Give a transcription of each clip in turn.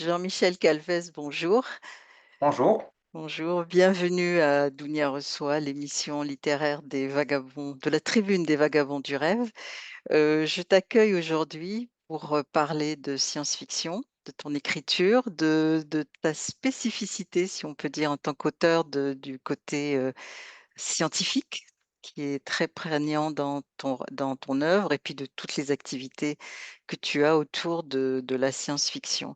Jean-Michel Calvez, bonjour. Bonjour, Bonjour, bienvenue à Dounia reçoit, l'émission littéraire des vagabonds, de la Tribune des Vagabonds du Rêve. Je t'accueille aujourd'hui pour parler de science-fiction, de ton écriture, de ta spécificité, si on peut dire, en tant qu'auteur du côté scientifique, qui est très prégnant dans ton œuvre, et puis de toutes les activités que tu as autour de la science-fiction.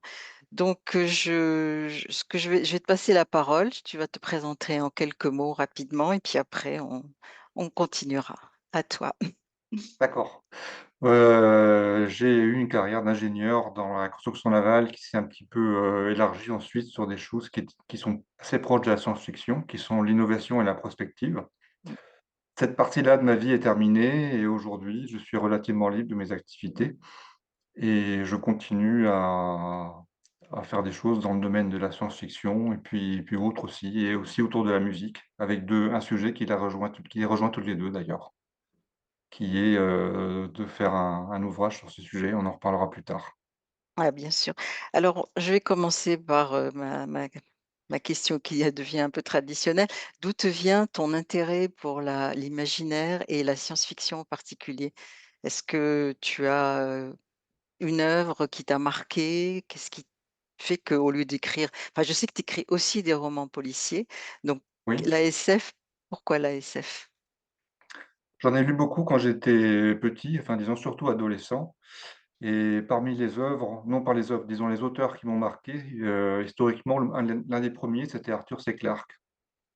Donc, je ce que je vais te passer la parole. Tu vas te présenter en quelques mots rapidement et puis après on continuera. À toi. d'accord. J'ai eu une carrière d'ingénieur dans la construction navale qui s'est un petit peu, élargie ensuite sur des choses qui sont assez proches de la science-fiction, qui sont l'innovation et la prospective. Mmh. Cette partie-là de ma vie est terminée et aujourd'hui, je suis relativement libre de mes activités et je continue à faire des choses dans le domaine de la science-fiction et puis autres aussi et aussi autour de la musique avec un sujet qui les rejoint toutes les 2 d'ailleurs. Qui est, de faire un ouvrage sur ce sujet, on en reparlera plus tard. Ah bien sûr. Alors, je vais commencer par, ma question qui, devient un peu traditionnelle. D'où te vient ton intérêt pour l'imaginaire et la science-fiction en particulier? Est-ce que tu as, une œuvre qui t'a marqué? Qu'est-ce qui fait qu'au lieu d'écrire, enfin, je sais que tu écris aussi des romans policiers, donc Oui, la SF, pourquoi la SF? j'en ai lu beaucoup quand j'étais petit, enfin disons surtout adolescent et parmi les œuvres, non pas les œuvres, disons les auteurs qui m'ont marqué, historiquement, l'un des premiers, c'était Arthur C. Clarke.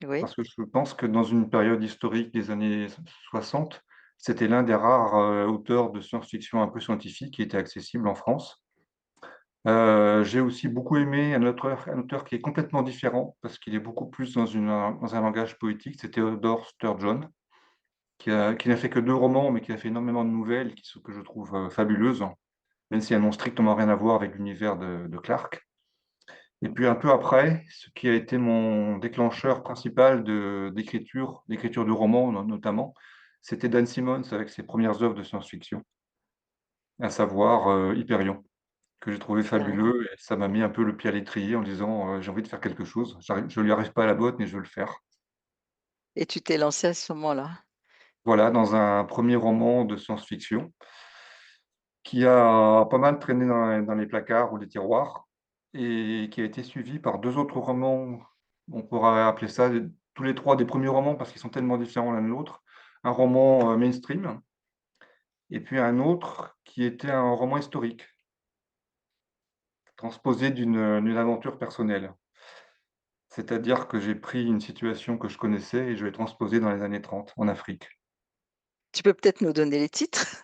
Oui, Parce que je pense que dans une période historique des années 60, c'était l'un des rares, auteurs de science-fiction un peu scientifique qui était accessible en France. J'ai aussi beaucoup aimé un auteur qui est complètement différent parce qu'il est beaucoup plus dans un langage poétique, c'est Theodore Sturgeon, qui n'a fait que 2 romans, mais qui a fait énormément de nouvelles que je trouve, fabuleuses, même si elles n'ont strictement rien à voir avec l'univers de Clarke. Et puis un peu après, ce qui a été mon déclencheur principal d'écriture de romans notamment, c'était Dan Simmons avec ses premières œuvres de science-fiction, à savoir, Hyperion, que j'ai trouvé Hyperion, fabuleux et ça m'a mis un peu le pied à l'étrier en disant, «J'ai envie de faire quelque chose. Je lui arrive pas à la botte, mais je veux le faire». et tu t'es lancé à ce moment-là? Voilà, dans un premier roman de science-fiction qui a pas mal traîné dans les placards ou les tiroirs et qui a été suivi par 2 autres romans. On pourrait appeler ça tous les 3 des premiers romans parce qu'ils sont tellement différents l'un de l'autre. Un roman, mainstream et puis un autre qui était un roman historique, transposé d'une aventure personnelle. C'est-à-dire que j'ai pris une situation que je connaissais et je l'ai transposée dans les années 30 en Afrique. Tu peux peut-être nous donner les titres?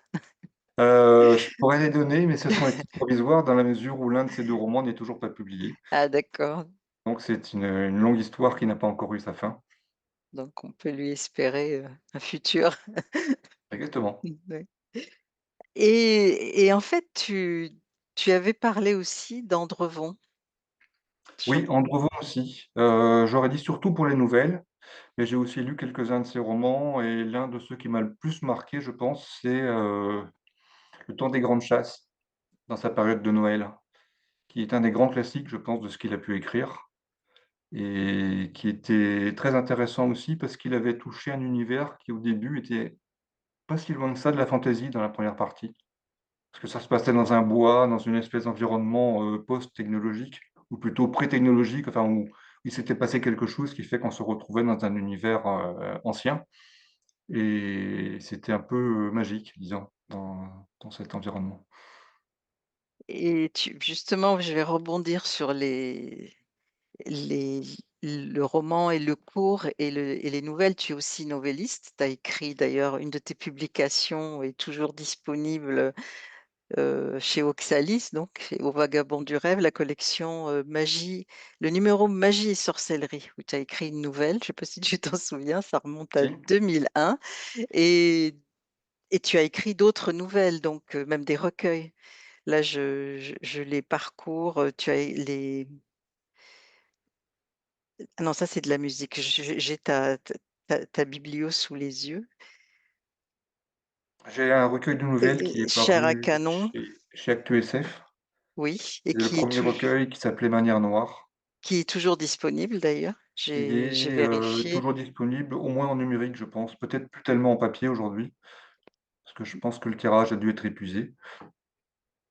Je pourrais les donner, mais ce sont les titres provisoires dans la mesure où l'un de ces 2 romans n'est toujours pas publié. Ah d'accord, Donc c'est une longue histoire qui n'a pas encore eu sa fin. donc on peut lui espérer, un futur. Exactement. Ouais. Et en fait, tu avais parlé aussi d'Andrevon. Je Oui, Andrevon aussi. J'aurais dit surtout pour les nouvelles, mais j'ai aussi lu quelques-uns de ses romans et l'un de ceux qui m'a le plus marqué, je pense, c'est, Le temps des grandes chasses, dans sa période de Noël, qui est un des grands classiques, je pense, de ce qu'il a pu écrire et qui était très intéressant aussi parce qu'il avait touché un univers qui, au début, était pas si loin que ça de la fantaisie dans la première partie. Parce que ça se passait dans un bois, dans une espèce d'environnement, post-technologique ou plutôt pré-technologique, enfin où il s'était passé quelque chose qui fait qu'on se retrouvait dans un univers, ancien et c'était un peu, magique, disons, dans cet environnement. et tu justement, je vais rebondir sur les le roman et le cours et les nouvelles. Tu es aussi novelliste. Tu as écrit d'ailleurs une de tes publications est toujours disponible, chez Oxalis, donc au Vagabond du rêve, la collection, Magie, le numéro Magie et sorcellerie, où tu as écrit une nouvelle. Je ne sais pas si tu t'en souviens, ça remonte à Si, 2001, et et tu as écrit d'autres nouvelles, donc même des recueils. Là, je les parcours, tu as les ah non, ça, c'est de la musique. J'ai ta biblio sous les yeux. j'ai un recueil de nouvelles qui est Chair à paru canon, chez Actes SF. Oui, et C'est le premier recueil qui s'appelait Manière noire. qui est toujours disponible d'ailleurs. Il J'ai est, vérifié. toujours disponible, au moins en numérique, je pense, peut-être plus tellement en papier aujourd'hui, parce que je pense que le tirage a dû être épuisé.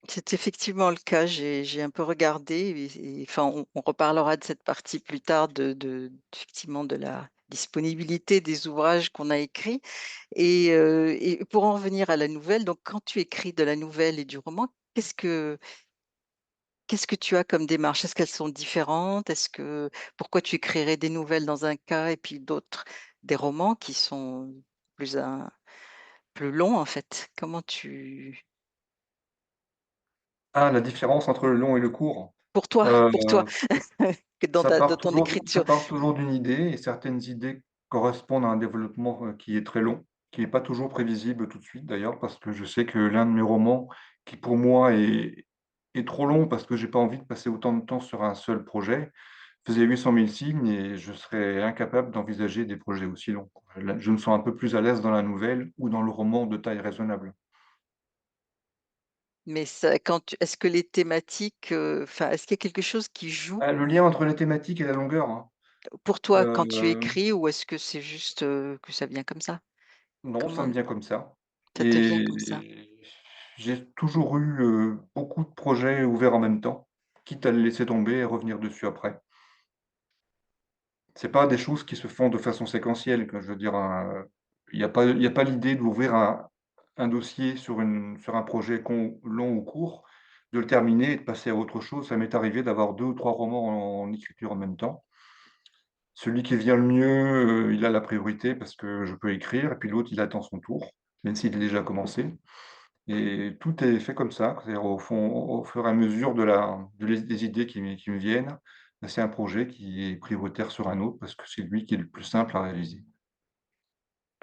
C'est effectivement le cas. J'ai un peu regardé et enfin, on reparlera de cette partie plus tard de effectivement de la disponibilité des ouvrages qu'on a écrits et pour en revenir à la nouvelle, donc quand tu écris de la nouvelle et du roman, qu'est-ce que tu as comme démarche? Est-ce qu'elles sont différentes? Pourquoi tu écrirais des nouvelles dans un cas et puis d'autres des romans qui sont plus un plus longs en fait? Comment tu Ah, la différence entre le long et le court? pour toi, que Ça dans part ton toujours ça écriture? part toujours d'une idée et certaines idées correspondent à un développement, qui est très long, qui est pas toujours prévisible tout de suite d'ailleurs, parce que je sais que l'un de mes romans qui pour moi est trop long parce que j'ai pas envie de passer autant de temps sur un seul projet, faisait 800 000 signes et je serais incapable d'envisager des projets aussi longs. Là, je me sens un peu plus à l'aise dans la nouvelle ou dans le roman de taille raisonnable. Mais ça quand tu est-ce que les thématiques, enfin, est-ce qu'il y a quelque chose qui joue Ah, le lien entre la thématique et la longueur, hein, pour toi quand tu heu écris ou est-ce que c'est juste, que ça vient comme ça? non, ça Comment me vient comme ça ça te vient comme ça? et j'ai toujours eu, beaucoup de projets ouverts en même temps, quitte à le laisser tomber et revenir dessus après. C'est pas des choses qui se font de façon séquentielle, quoi. Je veux dire, il y a pas l'idée d'ouvrir un dossier sur un projet long ou court, de le terminer et de passer à autre chose. Ça m'est arrivé d'avoir 2 ou 3 romans en écriture en même temps. Celui qui vient le mieux, il a la priorité parce que je peux écrire et puis l'autre, il attend son tour, même s'il est déjà commencé. Et tout est fait comme ça, c'est-à-dire au fur et à mesure des idées qui me viennent, bah, c'est un projet qui est prioritaire sur un autre parce que c'est lui qui est le plus simple à réaliser,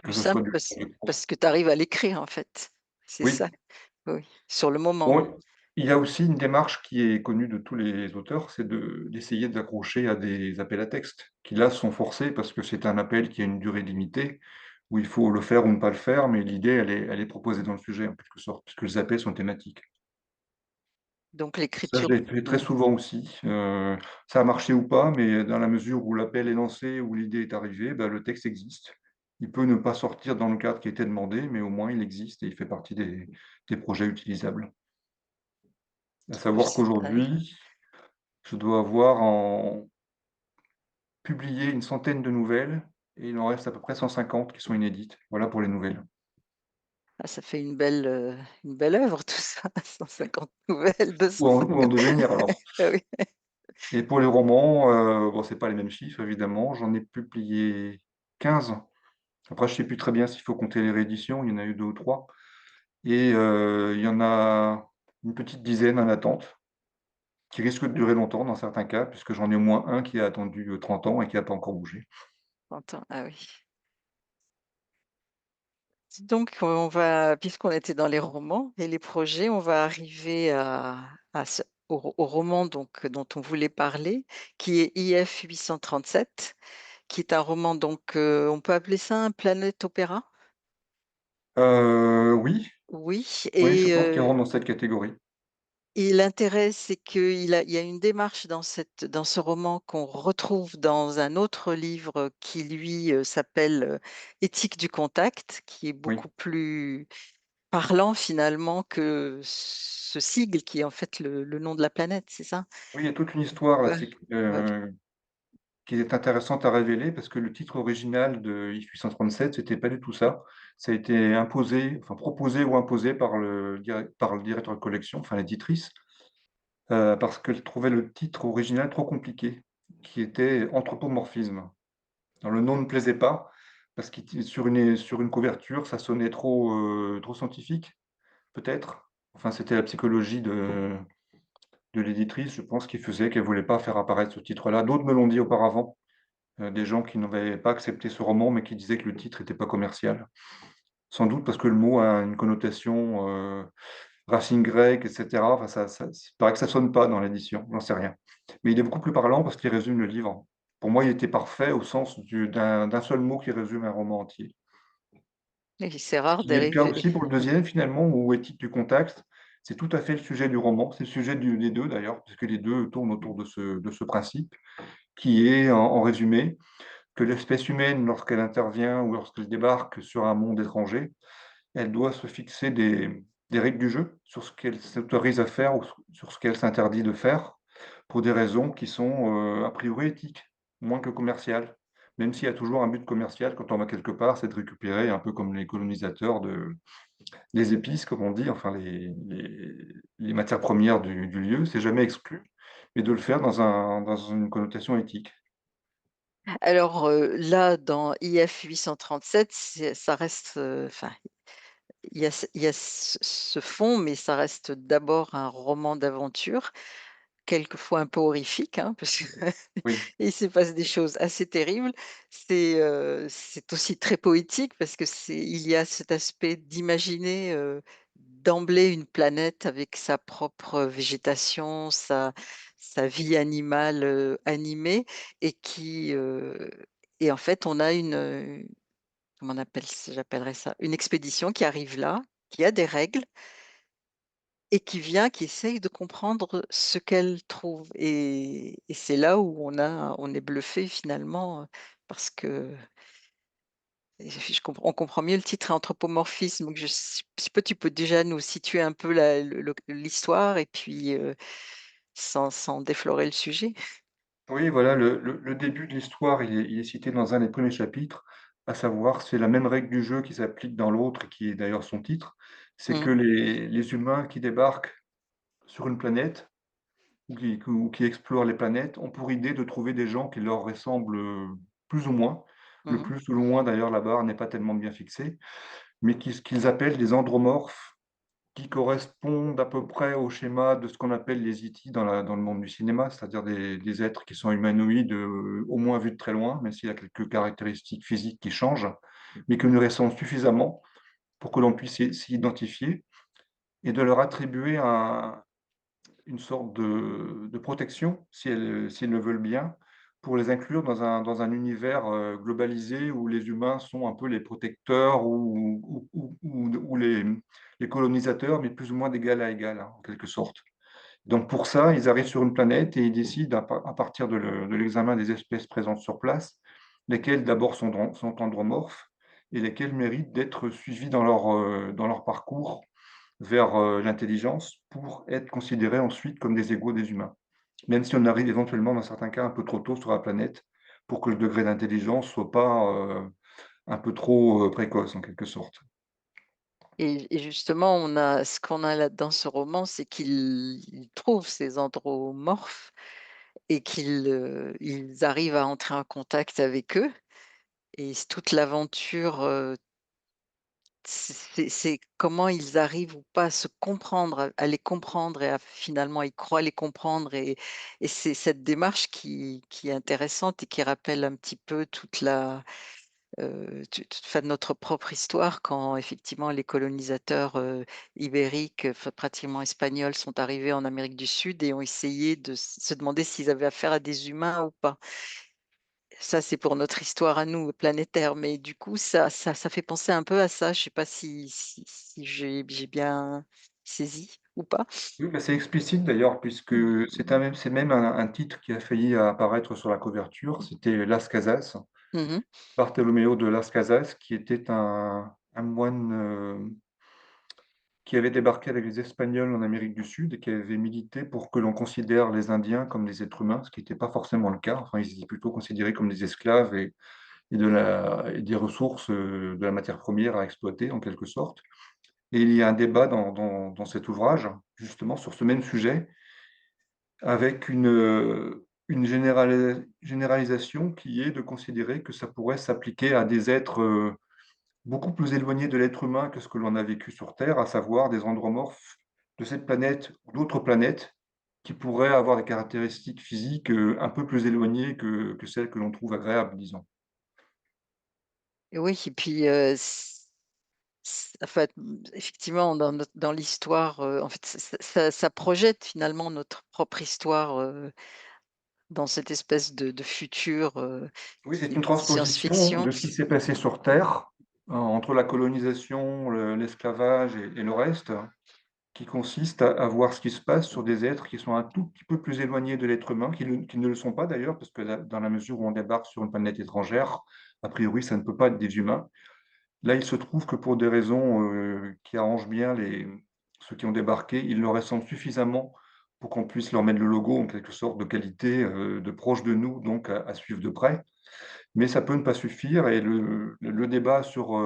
que Plus ce soit simple du long parce ou du court. parce que tu arrives à l'écrire en fait. C'est Oui, ça? Oui, sur le moment. bon, il y a aussi une démarche qui est connue de tous les auteurs, c'est d'essayer d'accrocher à des appels à texte, qui là sont forcés parce que c'est un appel qui a une durée limitée, où il faut le faire ou ne pas le faire, mais l'idée elle est proposée dans le sujet en quelque sorte, puisque les appels sont thématiques. Donc Ça, je l'écriture l'ai fait très mmh, souvent aussi, ça a marché ou pas, mais dans la mesure où l'appel est lancé, où l'idée est arrivée, bah, le texte existe. Il peut ne pas sortir dans le cadre qui était demandé, mais au moins il existe et il fait partie des projets utilisables. À savoir plus ouais, qu'aujourd'hui, je dois avoir en publié une centaine de nouvelles et il en reste à peu près 150 qui sont inédites. Voilà pour les nouvelles. ah ça fait une belle œuvre tout ça, 150 nouvelles, Ou en 250 devenir alors. ah oui. Et pour les romans, bon, c'est pas les mêmes chiffres évidemment, j'en ai publié 15. Après, je sais plus très bien s'il faut compter les rééditions, il y en a eu 2 ou 3 et il y en a une petite dizaine en attente, qui risquent de durer longtemps dans certains cas, puisque j'en ai au moins un qui a attendu, 30 ans et qui a pas encore bougé. J'entends, ah oui. Dis donc, on va puisqu'on était dans les romans et les projets, on va arriver à ce au roman donc dont on voulait parler, qui est IF 837, qui est un roman donc, on peut appeler ça un planet opéra? Oui, Oui oui, je pense qu'il rentre dans cette catégorie. et l'intérêt, c'est il y a une démarche dans ce roman qu'on retrouve dans un autre livre qui lui, s'appelle, Éthique du contact, qui est Oui. beaucoup plus parlant finalement que ce sigle qui est en fait le nom de la planète, c'est ça? Oui, il y a toute une histoire là, Ouais, ouais, qui est intéressante à révéler parce que le titre original de IF 837, c'était pas du tout ça. Ça a été imposé, enfin proposé ou imposé par le directeur de collection, enfin l'éditrice, parce qu'elle trouvait le titre original trop compliqué, qui était Anthropomorphisme. Alors le nom ne plaisait pas parce qu'il sur une couverture, ça sonnait trop scientifique, peut-être. Enfin, c'était la psychologie de l'éditrice, je pense, qui faisait qu'elle voulait pas faire apparaître ce titre-là. D'autres me l'ont dit auparavant, des gens qui n'avaient pas accepté ce roman, mais qui disaient que le titre était pas commercial. Sans doute parce que le mot a une connotation, racine grecque et cetera. Enfin, il paraît que ça sonne pas dans l'édition, j'en sais rien. Mais il est beaucoup plus parlant parce qu'il résume le livre. Pour moi, il était parfait au sens d'un seul mot qui résume un roman entier. et c'est rare Qui est le cas d'arriver aussi pour le deuxième finalement, ou Éthique du contact. C'est tout à fait le sujet du roman, c'est le sujet des 2 d'ailleurs, puisque les 2 tournent autour de ce principe qui est en résumé que l'espèce humaine lorsqu'elle intervient ou lorsqu'elle débarque sur un monde étranger, elle doit se fixer des règles du jeu sur ce qu'elle s'autorise à faire ou sur ce qu'elle s'interdit de faire, pour des raisons qui sont, a priori éthiques, moins que commerciales. Même s'il y a toujours un but commercial quand on va quelque part, c'est de récupérer un peu comme les colonisateurs des épices, comme on dit, enfin les matières premières du lieu, c'est jamais exclu, mais de le faire dans une connotation éthique. Alors, là, dans IF 837, ça reste, enfin, il y a ce fond, mais ça reste d'abord un roman d'aventure, quelquefois un peu horrifique, hein, parce que Oui, il se passe des choses assez terribles. C'est aussi très poétique parce que il y a cet aspect d'imaginer, d'emblée une planète avec sa propre végétation, sa vie animale, animée et et en fait, on a comment j'appellerais ça? Une expédition qui arrive là, qui a des règles et qui essaye de comprendre ce qu'elle trouve et c'est là où on est bluffé finalement, parce que on comprend mieux le titre anthropomorphisme, donc je sais pas, tu peux déjà nous situer un peu l'histoire et puis, sans déflorer le sujet? oui, voilà, le début de l'histoire, il est cité dans un des premiers chapitres, à savoir, c'est la même règle du jeu qui s'applique dans l'autre et qui est d'ailleurs son titre, c'est que Mmh. les humains qui débarquent sur une planète ou qui explorent les planètes ont pour idée de trouver des gens qui leur ressemblent, plus ou moins. Le Mmh. plus ou le moins d'ailleurs, la barre n'est pas tellement bien fixée, mais qu'ils appellent des andromorphes, qui correspondent à peu près au schéma de ce qu'on appelle les E.T. Dans le monde du cinéma, c'est-à-dire des êtres qui sont humanoïdes, au moins vus de très loin, même s'il y a quelques caractéristiques physiques qui changent, mais qui nous ressemblent suffisamment pour que l'on puisse s'y identifier et de leur attribuer une sorte de protection, si elles le veulent bien, pour les inclure dans un univers, globalisé où les humains sont un peu les protecteurs ou les colonisateurs, mais plus ou moins d'égal à égal, hein, en quelque sorte. Donc pour ça, ils arrivent sur une planète et ils décident à partir de l'examen des espèces présentes sur place, lesquelles d'abord sont andromorphes et lesquelles méritent d'être suivies dans leur parcours vers, l'intelligence pour être considérés ensuite comme des égaux des humains. Même si on arrive éventuellement dans certains cas un peu trop tôt sur la planète pour que le degré d'intelligence soit pas, un peu trop, précoce en quelque sorte. Et justement, on a ce qu'on a là dans ce roman, c'est qu'il trouve ces andromorphes et ils arrivent à entrer en contact avec eux et c'est toute l'aventure, c'est comment ils arrivent ou pas à se comprendre, à les comprendre et à finalement ils croient les comprendre et c'est cette démarche qui est intéressante et qui rappelle un petit peu toute enfin notre propre histoire quand effectivement les colonisateurs, ibériques, enfin pratiquement espagnols sont arrivés en Amérique du Sud et ont essayé de se demander s'ils avaient affaire à des humains ou pas. Ça, c'est pour notre histoire à nous, planétaire, mais du coup, ça fait penser un peu à ça. Je sais pas si j'ai bien saisi ou pas? Oui, bah, c'est explicite d'ailleurs puisque Mmh. c'est même un titre qui a failli apparaître sur la couverture, c'était Las Casas, Mmh mh. Bartolomeo de Las Casas qui était un moine, qui avait débarqué avec les Espagnols en Amérique du Sud et qui avait milité pour que l'on considère les Indiens comme des êtres humains, ce qui était pas forcément le cas. Enfin, ils étaient plutôt considérés comme des esclaves et des ressources, de la matière première à exploiter en quelque sorte. Et il y a un débat dans cet ouvrage, justement sur ce même sujet, avec une généralisation qui est de considérer que ça pourrait s'appliquer à des êtres, beaucoup plus éloignés de l'être humain que ce que l'on a vécu sur Terre, à savoir des andromorphes de cette planète ou d'autres planètes qui pourraient avoir des caractéristiques physiques, un peu plus éloignées que celles que l'on trouve agréables, disons. Et oui et puis, en fait, effectivement, dans l'histoire, en fait, ça projette finalement notre propre histoire, dans cette espèce de futur, Oui, qui c'est est une de transposition science-fiction. de ce qui s'est passé sur Terre, entre la colonisation, l'esclavage et le reste. qui consiste à voir ce qui se passe sur des êtres qui sont un tout petit peu plus éloignés de l'être humain, qui ne le sont pas d'ailleurs, parce que dans la mesure où on débarque sur une planète étrangère, a priori, ça ne peut pas être des humains. Là, il se trouve que pour des raisons, qui arrangent bien ceux qui ont débarqué, ils leur ressemblent suffisamment pour qu'on puisse leur mettre le logo, en quelque sorte, de qualité, de proche de nous, donc à suivre de près. Mais ça peut ne pas suffire et le débat sur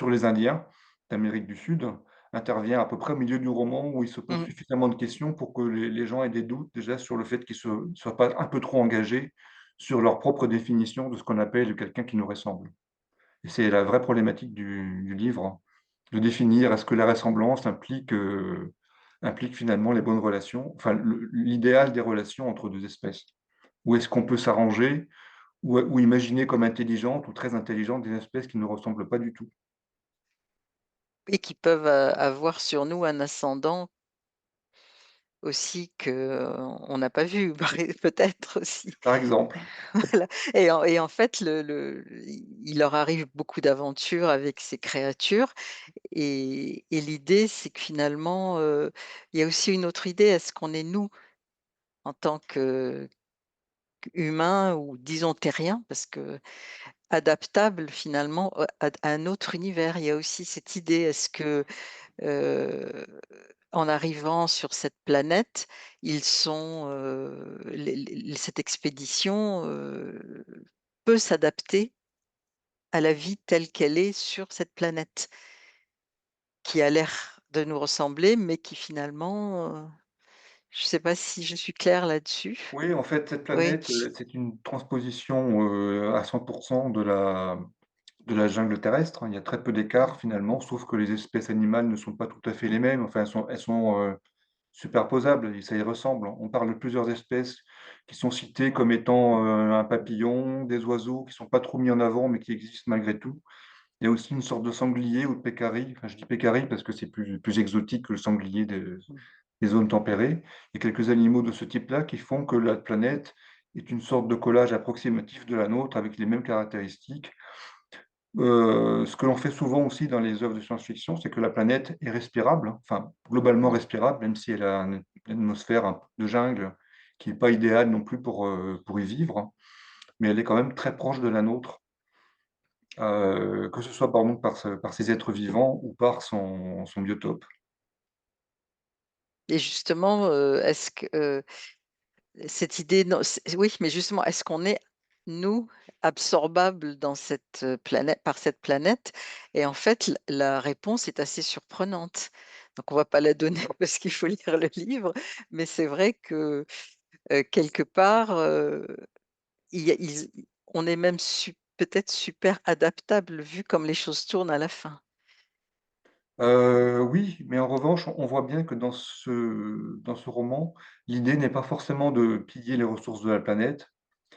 les Indiens d'Amérique du Sud intervient à peu près au milieu du roman où il se pose Mmh. suffisamment de questions pour que les gens aient des doutes déjà sur le fait qu'ils soient pas un peu trop engagés sur leur propre définition de ce qu'on appelle quelqu'un qui nous ressemble. Et c'est la vraie problématique du livre, de définir est-ce que la ressemblance implique finalement les bonnes relations, enfin l'idéal des relations entre 2 espèces? Ou est-ce qu'on peut s'arranger ou imaginer comme intelligentes ou très intelligentes des espèces qui ne ressemblent pas du tout. Et qui peuvent, avoir sur nous un ascendant aussi qu'on n'a pas vu, peut-être aussi. Par exemple, Voilà, et en fait, il leur arrive beaucoup d'aventures avec ces créatures, et l'idée, c'est que finalement, il y a aussi une autre idée. Est-ce qu'on est nous, en tant qu'humains, ou disons terriens, parce que adaptables finalement, à un autre univers? Il y a aussi cette idée, est-ce que, heu, en arrivant sur cette planète, ils sont, cette expédition, peut s'adapter à la vie telle qu'elle est sur cette planète, qui a l'air de nous ressembler, mais qui finalement, je ne sais pas si je suis claire là-dessus? oui, en fait, cette Oui. planète, c'est une transposition, à 100 de la jungle terrestre, hein. Il y a très peu d'écart finalement, sauf que les espèces animales ne sont pas tout à fait les mêmes. Enfin, elles sont superposables et ça y ressemble. On parle de plusieurs espèces qui sont citées comme étant, un papillon, des oiseaux qui sont pas trop mis en avant, mais qui existent malgré tout. Il y a aussi une sorte de sanglier ou de pécari, enfin je dis pécari parce que c'est plus exotique que le sanglier Mmh. des zones tempérées. Il y a quelques animaux de ce type-là qui font que la planète est une sorte de collage approximatif de la nôtre avec les mêmes caractéristiques. Ce que l'on fait souvent aussi dans les œuvres de science-fiction, c'est que la planète est respirable, enfin globalement Mmh. respirable, même si elle a une atmosphère un peu de jungle qui est pas idéale non plus pour y vivre, mais elle est quand même très proche de la nôtre. Que ce soit pardon par ses êtres vivants ou par son biotope. Et justement, est-ce que, cette idée, non, oui, mais justement, est-ce qu'on est, nous, absorbables dans cette, planète, par cette planète? Et en fait, la réponse est assez surprenante. Donc on va pas la donner parce qu'il faut lire le livre, mais c'est vrai que, quelque part, il y a ils on est même peut-être super adaptable vu comme les choses tournent à la fin. Oui, mais en revanche, on voit bien que dans ce roman, l'idée n'est pas forcément de piller les ressources de la planète,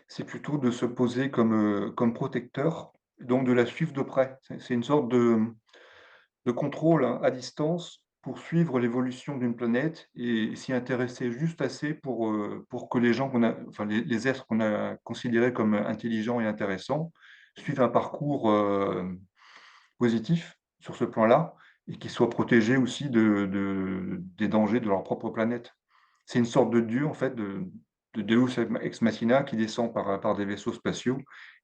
c'est plutôt de se poser comme protecteur, donc de la suivre de près. C'est une sorte de contrôle, hein, à distance pour suivre l'évolution d'une planète et s'y intéresser juste assez pour que les gens enfin les êtres qu'on a considérés comme intelligents et intéressants suivent un parcours, positif sur ce plan-là et qu'ils soient protégés aussi des dangers de leur propre planète. C'est une sorte de dieu en fait, de Deus ex machina qui descend par des vaisseaux spatiaux,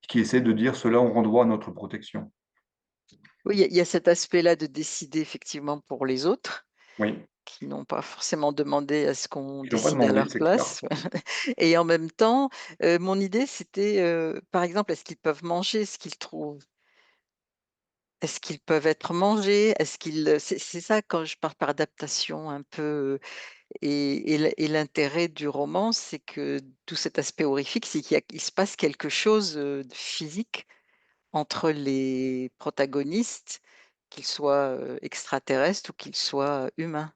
qui essaie de dire: «Ceux-là auront droit à notre protection». Oui, il y a cet aspect-là de décider effectivement pour les autres, Oui, qui n'ont pas forcément demandé à ce qu'on ils l'ont pas décide à demandé, leur c'est clair. place. Et en même temps, mon idée c'était, par exemple, est-ce qu'ils peuvent manger ce qu'ils trouvent? Est-ce qu'ils peuvent être mangés? Est-ce qu'ils, c'est ça quand je parle par adaptation un peu, et l'intérêt du roman, c'est que tout cet aspect horrifique, c'est il se passe quelque chose, de physique entre les protagonistes, qu'ils soient, extraterrestres ou qu'ils soient humains.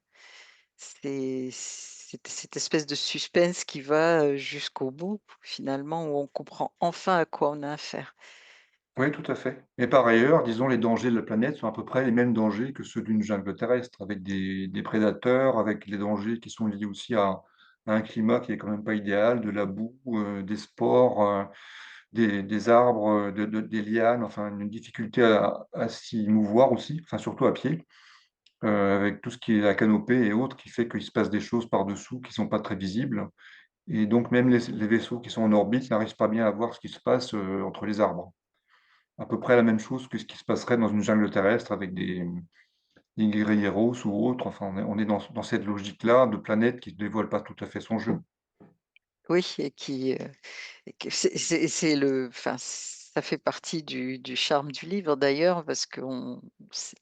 C'est cette espèce de suspense qui va, jusqu'au bout finalement, où on comprend enfin à quoi on a affaire. Oui, tout à fait. Mais par ailleurs, disons, les dangers de la planète sont à peu près les mêmes dangers que ceux d'une jungle terrestre, avec des prédateurs, avec les dangers qui sont liés aussi à un climat qui est quand même pas idéal, de la boue, des spores, des arbres, des lianes, enfin une difficulté à s'y mouvoir aussi, enfin surtout à pied. avec tout ce qui est la canopée et autres, qui fait qu'il se passe des choses par-dessous qui sont pas très visibles et donc même les vaisseaux qui sont en orbite n'arrivent pas bien à voir ce qui se passe, entre les arbres. À peu près la même chose que ce qui se passerait dans une jungle terrestre avec des guérilleros ou autres, enfin on est dans cette logique-là de planète qui ne dévoile pas tout à fait son jeu. Oui et que c'est le enfin, ça fait partie du charme du livre d'ailleurs parce qu'on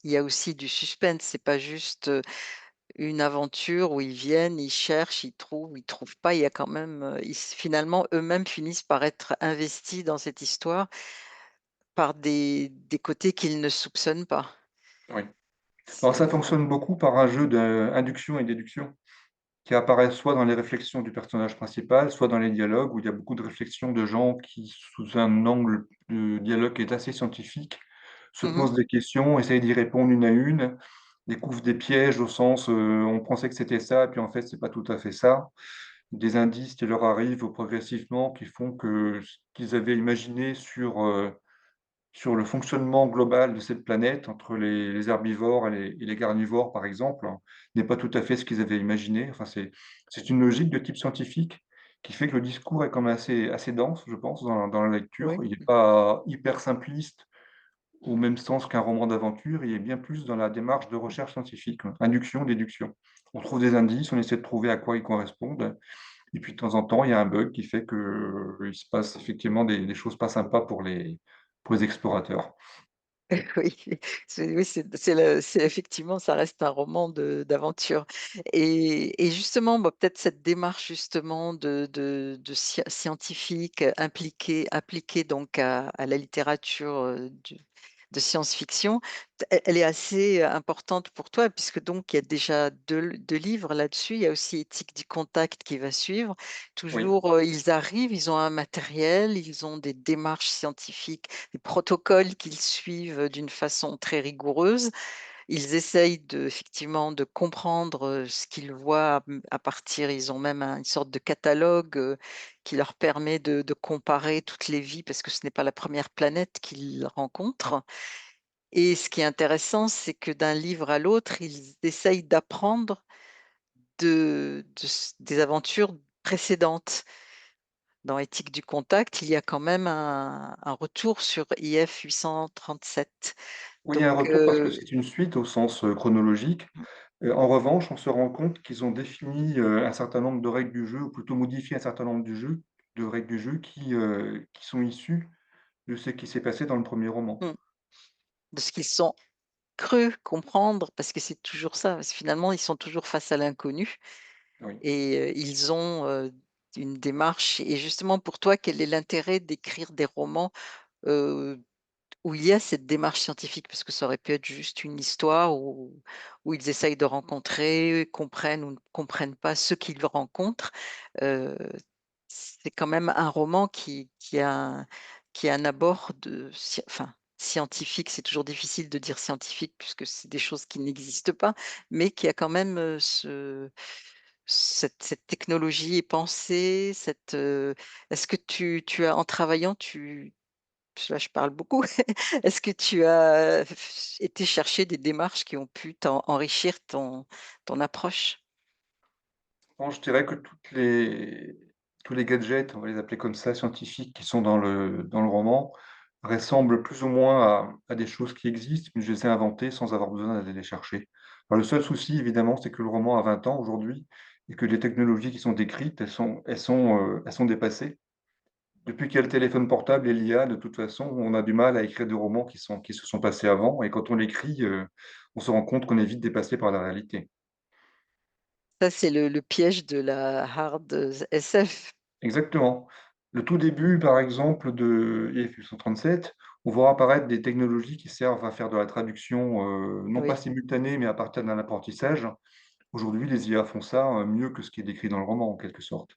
il y a aussi du suspense. C'est pas juste, une aventure où ils viennent, ils cherchent, ils trouvent pas. Il y a quand même, finalement, eux-mêmes finissent par être investis dans cette histoire par des côtés qu'ils ne soupçonnent pas. Oui. Alors ça C'est fonctionne beaucoup par un jeu d'induction et déduction qui apparaît soit dans les réflexions du personnage principal, soit dans les dialogues où il y a beaucoup de réflexions de gens qui, sous un angle de dialogue qui est assez scientifique, se mmh posent des questions, essayent d'y répondre une à une, découvrent des pièges au sens, on pensait que c'était ça, et puis en fait c'est pas tout à fait ça. Des indices qui leur arrivent progressivement qui font que ce qu'ils avaient imaginé sur le fonctionnement global de cette planète entre les herbivores et les carnivores, par exemple, n'est pas tout à fait ce qu'ils avaient imaginé. Enfin, c'est une logique de type scientifique qui fait que le discours est quand même assez dense, je pense, dans la lecture. Oui. Il n'est pas hyper simpliste au même sens qu'un roman d'aventure, il est bien plus dans la démarche de recherche scientifique, hein, induction, déduction. On trouve des indices, on essaie de trouver à quoi ils correspondent et puis de temps en temps, il y a un bug qui fait que, il se passe effectivement des choses pas sympas pour les explorateurs. Oui, oui, c'est effectivement, ça reste un roman d'aventure et justement, bah, peut-être cette démarche justement de scientifique, appliquée donc à la littérature, de science-fiction, elle est assez importante pour toi puisque donc il y a déjà 2 livres là-dessus. Il y a aussi Éthique du contact qui va suivre. Oui, Toujours, ils arrivent, ils ont un matériel, ils ont des démarches scientifiques, des protocoles qu'ils suivent, d'une façon très rigoureuse. Ils essayent effectivement de comprendre, ce qu'ils voient, à partir ils ont même une sorte de catalogue, qui leur permet de comparer toutes les vies parce que ce n'est pas la première planète qu'ils rencontrent et ce qui est intéressant, c'est que d'un livre à l'autre, ils essayent d'apprendre des aventures précédentes. Dans Éthique du contact, il y a quand même un retour sur IF 837. oui, il y a un Donc retour parce que c'est une suite au sens, chronologique. En revanche, on se rend compte qu'ils ont défini, un certain nombre de règles du jeu ou plutôt modifié un certain nombre de règles du jeu qui sont issues de ce qui s'est passé dans le premier roman. mmh, de ce qu'ils sont crus comprendre, parce que c'est toujours ça, parce que finalement, ils sont toujours face à l'inconnu Oui. et ils ont, une démarche et justement pour toi, quel est l'intérêt d'écrire des romans, heu où il y a cette démarche scientifique, parce que ça aurait pu être juste une histoire où ils essayent de rencontrer, comprennent ou ne comprennent pas ceux qu'ils rencontrent. Heu, c'est quand même un roman qui a un abord enfin, scientifique, c'est toujours difficile de dire scientifique puisque c'est des choses qui n'existent pas, mais qui a quand même, cette technologie est pensée, est-ce que tu as en travaillant, là, je parle beaucoup. Est-ce que tu as été chercher des démarches qui ont pu enrichir ton approche? Bon, je dirais que tous les gadgets, on va les appeler comme ça, scientifiques qui sont dans le roman, ressemblent plus ou moins à des choses qui existent, mais je les ai inventées sans avoir besoin d'aller les chercher. Alors le seul souci évidemment, c'est que le roman a 20 ans aujourd'hui et que les technologies qui sont décrites, elles sont dépassées. Depuis qu'il y a le téléphone portable et l'IA, de toute façon, on a du mal à écrire des romans qui se sont passés avant et quand on l'écrit, on se rend compte qu'on est vite dépassé par la réalité. Ça, c'est le piège de la hard, SF. Exactement. Le tout début, par exemple, de IF837, on voit apparaître des technologies qui servent à faire de la traduction, non pas Oui, simultanée, mais à partir d'un apprentissage. Aujourd'hui, les IA font ça, mieux que ce qui est décrit dans le roman, en quelque sorte.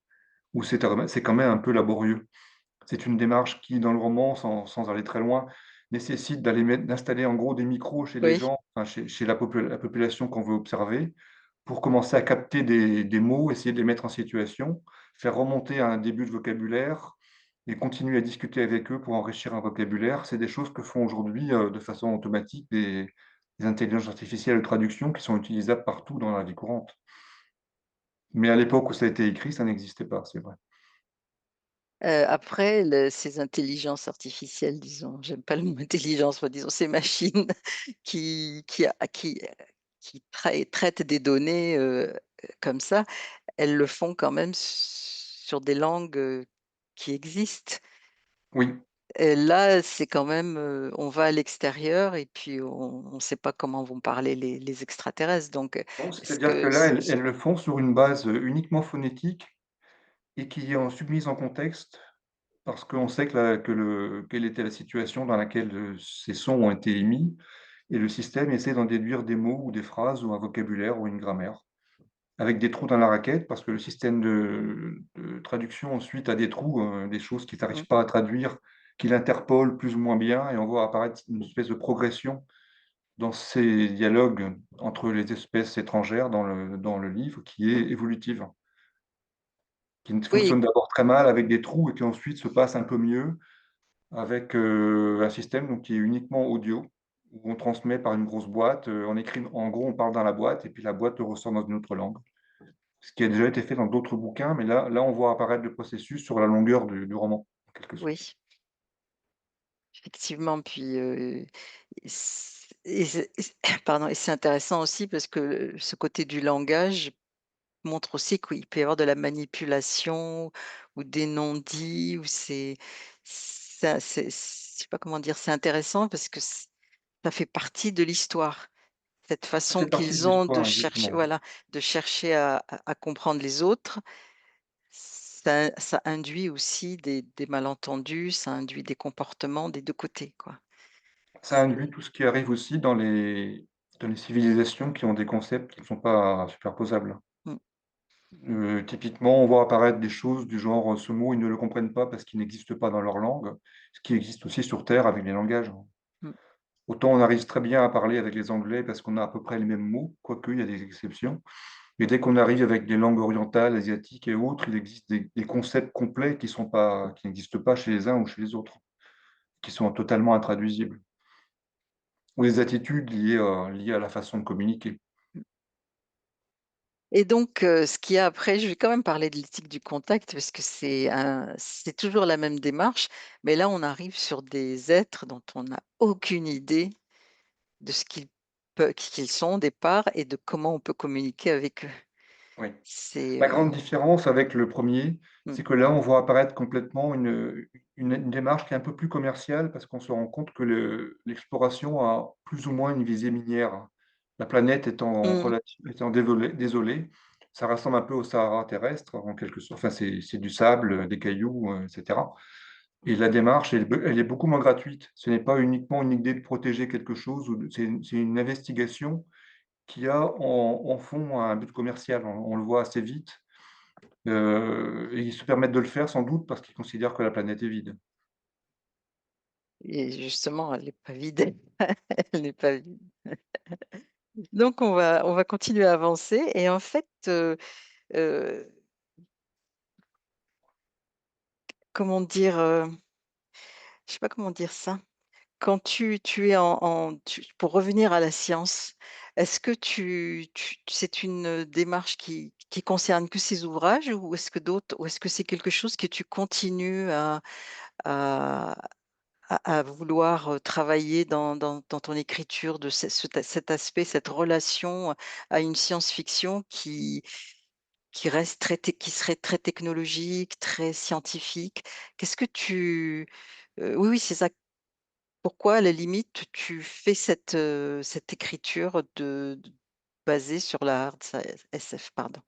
Ou c'est quand même un peu laborieux. C'est une démarche qui, dans le roman, sans aller très loin, nécessite d'installer en gros des micros chez les oui. gens, enfin chez la population qu'on veut observer, pour commencer à capter des mots, essayer de les mettre en situation, faire remonter un début de vocabulaire et continuer à discuter avec eux pour enrichir un vocabulaire. C'est des choses que font aujourd'hui, de façon automatique des intelligences artificielles de traduction qui sont utilisables partout dans la vie courante. Mais à l'époque où ça a été écrit, ça n'existait pas, c'est vrai. Après ces intelligences artificielles, disons, j'aime pas le mot intelligence, moi, disons ces machines qui traitent des données comme ça, elles le font quand même sur des langues qui existent. Oui, Et là, c'est quand même, on va à l'extérieur et puis on ne sait pas comment vont parler les extraterrestres. Donc, non, est-ce c'est-à-dire que que là, elles le font sur une base, uniquement phonétique et qui est en submise en contexte parce qu'on sait quelle était la situation dans laquelle, ces sons ont été émis et le système essaie d'en déduire des mots ou des phrases ou un vocabulaire ou une grammaire. Avec des trous dans la raquette parce que le système de traduction ensuite a des trous, des choses qu'il mmh, n'arrive pas à traduire, qu'il interpole plus ou moins bien et on voit apparaître une espèce de progression dans ces dialogues entre les espèces étrangères dans le livre qui est évolutive, qui oui, fonctionne d'abord très mal avec des trous et qui ensuite se passe un peu mieux avec, un système donc qui est uniquement audio, où on transmet par une grosse boîte, on écrit en gros, on parle dans la boîte et puis la boîte le ressort dans une autre langue. Ce qui a déjà été fait dans d'autres bouquins, mais là on voit apparaître le processus sur la longueur du roman, en quelque sorte. oui, effectivement. Puis, pardon, et c'est intéressant aussi parce que ce côté du langage montre aussi qu'il peut y avoir de la manipulation ou des non-dits ou c'est je sais pas comment dire, c'est intéressant parce que ça fait partie de l'histoire. Cette Ça façon fait partie de qu'ils ont de l'histoire, chercher, exactement. voilà, de chercher à comprendre les autres, ça induit aussi des malentendus, ça induit des comportements des 2 côtés, quoi. Ça C'est induit tout ce qui arrive aussi dans les civilisations qui ont des concepts qui ne sont pas superposables. mmh, Typiquement, on voit apparaître des choses du genre, ce mot, ils ne le comprennent pas parce qu'il n'existe pas dans leur langue, ce qui existe aussi sur terre avec les langages. mmh. Autant on arrive très bien à parler avec les Anglais parce qu'on a à peu près les mêmes mots, quoique il y a des exceptions. Mais dès qu'on arrive avec des langues orientales, asiatiques et autres, il existe des concepts complets qui n'existent pas chez les uns ou chez les autres, qui sont totalement intraduisibles. Ou des attitudes liées à la façon de communiquer. Et donc, ce qu'il y a après, je vais quand même parler de l'éthique du contact parce que c'est toujours la même démarche, mais là, on arrive sur des êtres dont on n'a aucune idée de ce qu'ils sont au départ et de comment on peut communiquer avec eux. Oui. C'est, La grande différence avec le premier, mmh, c'est que là, on voit apparaître complètement une démarche qui est un peu plus commerciale parce qu'on se rend compte que l'exploration a plus ou moins une visée minière. La planète mmh, étant désolée, ça ressemble un peu au Sahara terrestre en quelque sorte. Enfin, c'est du sable, des cailloux, et cetera. Et la démarche, elle est beaucoup moins gratuite. Ce n'est pas uniquement une idée de protéger quelque chose ou c'est une investigation qui a en fond un but commercial. On le voit assez vite, et ils se permettent de le faire sans doute parce qu'ils considèrent que la planète est vide. et justement, elle n'est pas vide, elle n'est pas vide. Donc on va continuer à avancer et en fait, heu, comment dire? Je sais pas comment dire ça. Quand tu es pour revenir à la science, est-ce que c'est une démarche qui concerne que ces ouvrages ou est-ce que c'est quelque chose que tu continues à à vouloir, travailler dans ton écriture de cet aspect, cette relation à une science-fiction qui serait très technologique, très scientifique? Qu'est-ce que oui, oui, c'est ça. Pourquoi, à la limite, tu fais cette écriture basée sur la hard SF, pardon?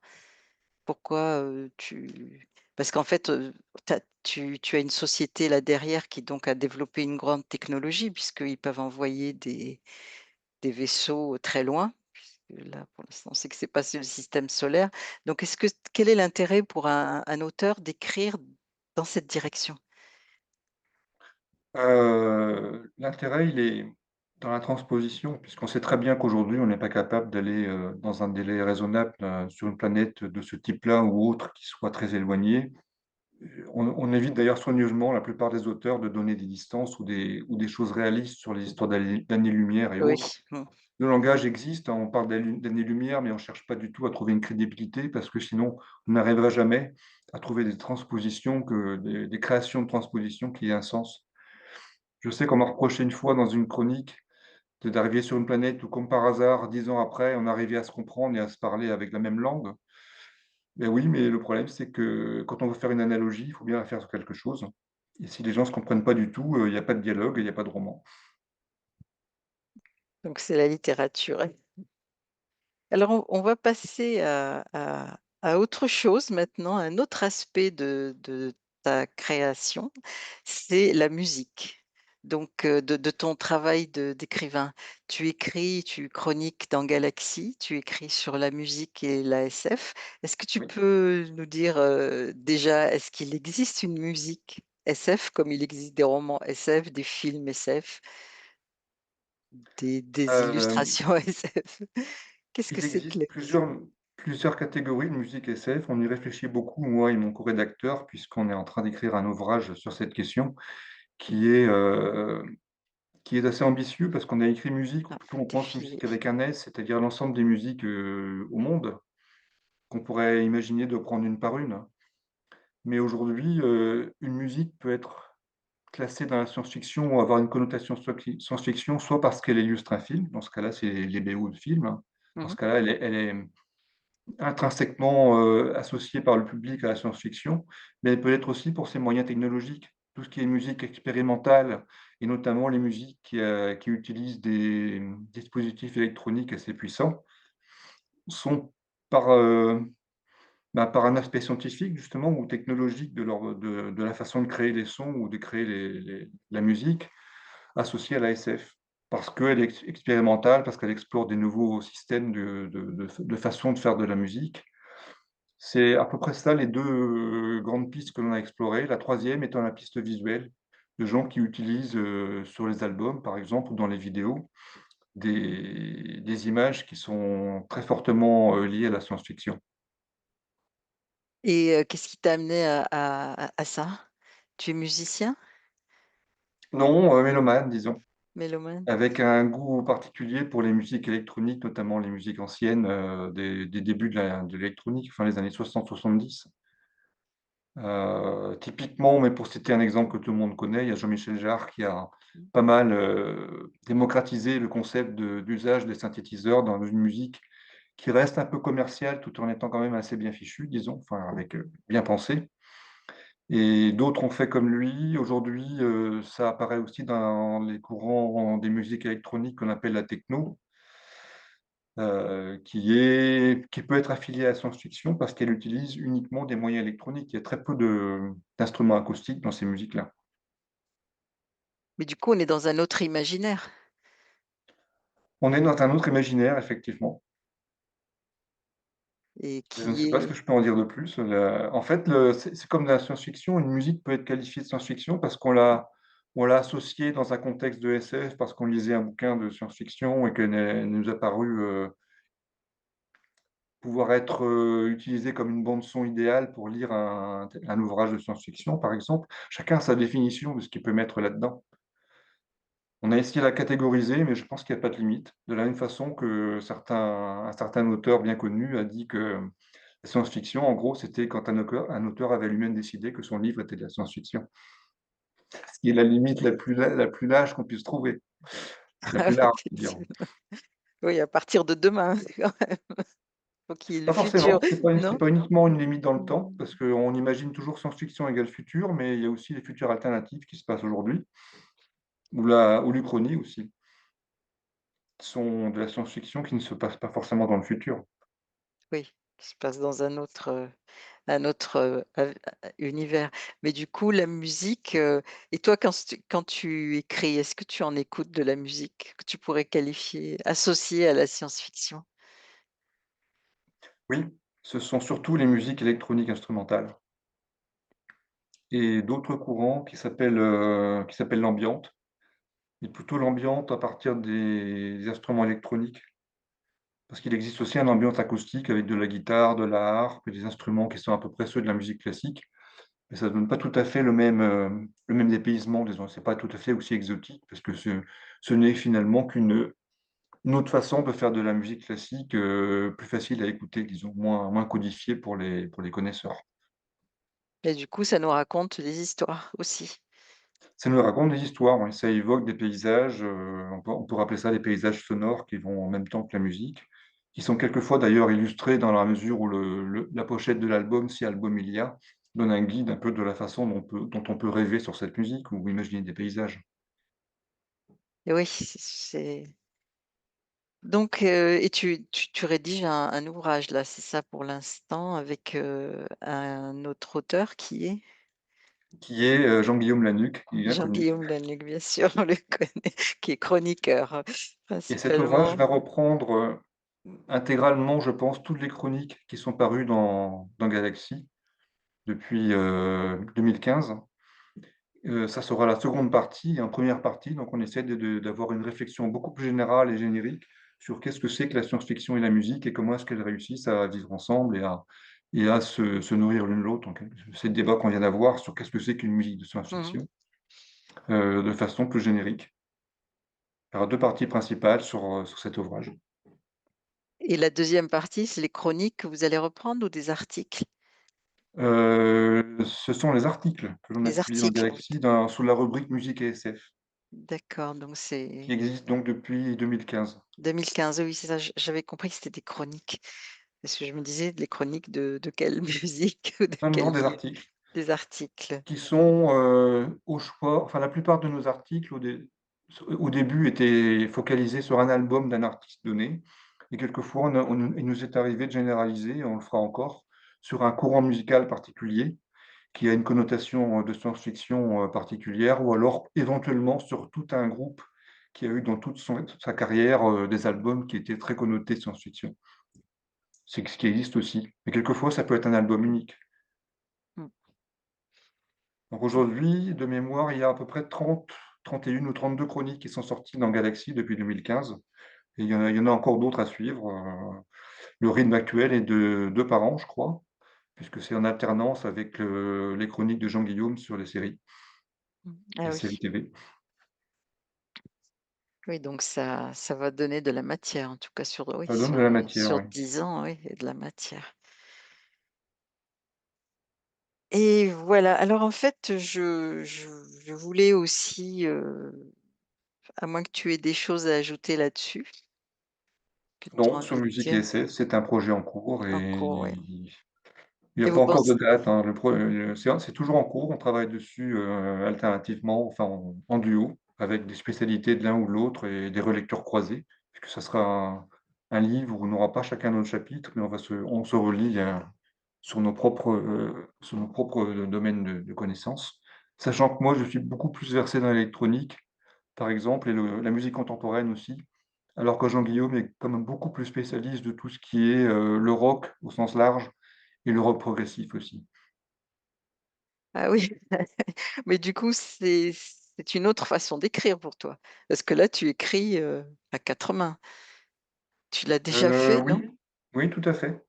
Pourquoi, parce qu'en fait, tu as une société là derrière qui donc a développé une grande technologie puisqu'ils peuvent envoyer des vaisseaux très loin, puisque là, pour l'instant, on sait que c'est pas sur le système solaire. Donc quel est l'intérêt pour un auteur d'écrire dans cette direction? L'intérêt, il est dans la transposition, puisqu'on sait très bien qu'aujourd'hui, on n'est pas capable d'aller, dans un délai raisonnable, sur une planète de ce type-là ou autre qui soit très éloignée. On évite d'ailleurs soigneusement, la plupart des auteurs, de donner des distances ou des choses réalistes sur les histoires d'années-lumière et Oui, autres. mmh, Le langage existe, hein, on parle d'années-lumière, mais on ne cherche pas du tout à trouver une crédibilité parce que sinon on n'arrivera jamais à trouver des créations de transpositions qui aient un sens. Je sais qu'on m'a reproché une fois dans une chronique d'arriver sur une planète où, comme par hasard, 10 ans après, on arrivait à se comprendre et à se parler avec la même langue. Mais oui, mais le problème, c'est que quand on veut faire une analogie, il faut bien la faire sur quelque chose. Et si les gens ne se comprennent pas du tout, il y a pas de dialogue et il y a pas de roman. donc c'est la littérature. Alors on va passer à autre chose maintenant, un autre aspect de ta création, c'est la musique. Donc de ton travail d'écrivain. Tu écris, tu chroniques dans Galaxy, tu écris sur la musique et la SF. Est-ce que tu Oui. peux nous dire, déjà, est-ce qu'il existe une musique SF comme il existe des romans SF, des films SF, des Hem, illustrations SF? Qu'est-ce que il c'est que existe le plusieurs catégories de musique SF. On y réfléchit beaucoup, moi et mon co-rédacteur, puisqu'on est en train d'écrire un ouvrage sur cette question qui est, heu, qui est assez ambitieux parce qu'on a écrit musique, ou ah, plutôt on pense défilé. musique avec un S, c'est-à-dire l'ensemble des musiques, au monde, qu'on pourrait imaginer de prendre une par une. Mais aujourd'hui, une musique peut être classée dans la science-fiction ou avoir une connotation science-fiction, soit parce qu'elle illustre un film, dans ce cas-là, c'est les BO de films, hein. Dans Mmh. ce cas-là, elle est intrinsèquement, associée par le public à la science-fiction, mais elle peut être aussi pour ses moyens technologiques. Tout ce qui est musique expérimentale et notamment les musiques qui utilisent des, dispositifs électroniques assez puissants sont par, par un aspect scientifique justement ou technologique de la façon de créer les sons ou de créer la musique associée à la SF. Parce qu'elle est expérimentale, parce qu'elle explore des nouveaux systèmes de façon de faire de la musique. C'est à peu près ça les 2 grandes pistes que l'on a explorées. La troisième étant la piste visuelle, de gens qui utilisent, sur les albums par exemple ou dans les vidéos, des images qui sont très fortement, liées à la science-fiction. Et qu'est-ce qui t'a amené à ça? Tu es musicien? Non, mélomane disons, Mélomane? avec un goût particulier pour les musiques électroniques, notamment les musiques anciennes, des débuts de l'électronique, fin les années 60-70. Typiquement, mais pour citer un exemple que tout le monde connaît, il y a Jean-Michel Jarre qui a Mmh. pas mal, démocratisé le concept d'usage des synthétiseurs dans une musique qui reste un peu commerciale, tout en étant quand même assez bien fichue, disons, enfin avec, bien pensée. Et d'autres ont fait comme lui. Aujourd'hui, ça apparaît aussi dans les courants des musiques électroniques qu'on appelle la techno, qui peut être affiliée à la science-fiction parce qu'elle utilise uniquement des moyens électroniques. Il y a très peu d'instruments acoustiques dans ces musiques-là. Mais du coup, on est dans un autre imaginaire On est dans un autre imaginaire, effectivement. et Je ne qui sais pas ce est que je peux en dire de plus. En fait, c'est comme la science-fiction. Une musique peut être qualifiée de science-fiction parce qu'on l'a associée dans un contexte de SF, parce qu'on lisait un bouquin de science-fiction et qu'elle nous a paru, pouvoir être, utilisée comme une bande son idéale pour lire un ouvrage de science-fiction, par exemple. Chacun a sa définition de ce qu'il peut mettre là-dedans. On a essayé de la catégoriser, mais je pense qu'il y a pas de limite. De la même façon que un certain auteur bien connu a dit que la science-fiction, en gros, c'était quand un auteur avait lui-même décidé que son livre était de la science-fiction. Ce qui est la limite la plus large qu'on puisse trouver, la plus large, dirons. effectivement. Oui, à partir de demain, quand même. Faut qu'il y ait le Pas futur, forcément, c'est non? pas uniquement une limite dans le temps, Mmh. parce qu'on imagine toujours science-fiction égale futur, mais il y a aussi les futurs alternatifs qui se passent aujourd'hui, ou l'Uchronie aussi, qui sont de la science-fiction qui ne se passent pas forcément dans le futur. Oui, qui se passe dans un autre, univers. Mais du coup, la musique, et toi, quand tu écris, est-ce que tu en écoutes de la musique que tu pourrais qualifier, associée à la science-fiction? Oui, ce sont surtout les musiques électroniques instrumentales et d'autres courants qui s'appellent l'ambiante, et plutôt l'ambiante à partir des instruments électroniques. Parce qu'il existe aussi un ambiance acoustique avec de la guitare, de la harpe et des instruments qui sont à peu près ceux de la musique classique. mais ça donne pas tout à fait le même dépaysement, disons. C'est pas tout à fait aussi exotique parce que ce n'est finalement une autre façon de faire de la musique classique, plus facile à écouter, disons, moins codifiée pour les connaisseurs. Et du coup, ça nous raconte des histoires aussi. Ça nous raconte des histoires, oui, ça évoque des paysages, on peut rappeler ça des paysages sonores qui vont en même temps que la musique, qui sont quelquefois d'ailleurs illustrés dans la mesure où la pochette de l'album, si album il y a, donne un guide un peu de la façon dont on peut rêver sur cette musique ou imaginer des paysages. Et oui, c'est donc et tu rédiges un ouvrage là, c'est ça pour l'instant avec, un autre auteur qui est? Qui est, Jean-Guillaume Lanoux, qui est bien connu. Jean-Guillaume Lanoux, bien sûr, on le connaît, qui est chroniqueur, Et cet ouvrage principalement. va reprendre, intégralement, je pense, toutes les chroniques qui sont parues dans Galaxy depuis, 2015. Ça sera la seconde partie et en première partie, donc on essaie d'avoir une réflexion beaucoup plus générale et générique sur qu'est-ce que c'est que la science-fiction et la musique et comment est-ce qu'elles réussissent à vivre ensemble et à se nourrir l'une l'autre. Donc, c'est le débat qu'on vient d'avoir sur qu'est-ce que c'est qu'une musique de Mmh. science-fiction, de façon plus générique. Il y aura 2 parties principales sur cet ouvrage. Et la deuxième partie, c'est les chroniques que vous allez reprendre ou des articles? Ce sont les articles que l'on a Les publiés dans articles. Galaxy sous la rubrique musique et SF, D'accord, donc qui c'est existe donc depuis 2015. 2015. Oui, c'est ça, j'avais compris que c'était des chroniques. Parce que je me disais: «Les chroniques de quelle musique ou de Non, non, quel des livre?» articles. Des articles. Qui sont, au choix enfin la plupart de nos articles au début étaient focalisés sur un album d'un artiste donné et quelquefois il nous est arrivé de généraliser, et on le fera encore, sur un courant musical particulier qui a une connotation, de science-fiction, particulière ou alors éventuellement sur tout un groupe qui a eu dans toute sa carrière, des albums qui étaient très connotés science-fiction. C'est ce qui existe aussi, mais quelquefois ça peut être un album unique. Mmh. Donc aujourd'hui, de mémoire, il y a à peu près 31 ou 32 chroniques qui sont sorties dans Galaxy depuis 2015 et il y en a encore d'autres à suivre, le rythme actuel est de 2 par an, je crois, puisque c'est en alternance avec, les chroniques de Jean Guillaume sur Mmh. Ah les oui. séries TV. Oui, donc ça va donner de la matière, en tout cas sur oui, Ça donne de la matière, sur oui. 10 ans, oui, et de la matière. Et voilà, alors en fait, je voulais aussi, à moins que tu aies des choses à ajouter là-dessus, que tu as Non, sur envie de musique et dire? SF, c'est un projet en cours En et cours, ouais. il y a Et pas vous encore de pensez date, hein. C'est toujours en cours, on travaille dessus, alternativement, enfin en duo, avec des spécialités de l'un ou de l'autre et des relectures croisées, puisque ça sera un livre où on n'aura pas chacun notre chapitre, mais on se relie, sur nos propres, domaines de connaissances. Sachant que moi, je suis beaucoup plus versé dans l'électronique, par exemple, et la musique contemporaine aussi, alors que Jean-Guillaume est quand même beaucoup plus spécialiste de tout ce qui est, le rock au sens large et le rock progressif aussi. ah oui, mais du coup, c'est une autre façon d'écrire pour toi? Parce que là, tu écris, à 4 mains. Tu l'as déjà fait, non? Oui, oui, tout à fait,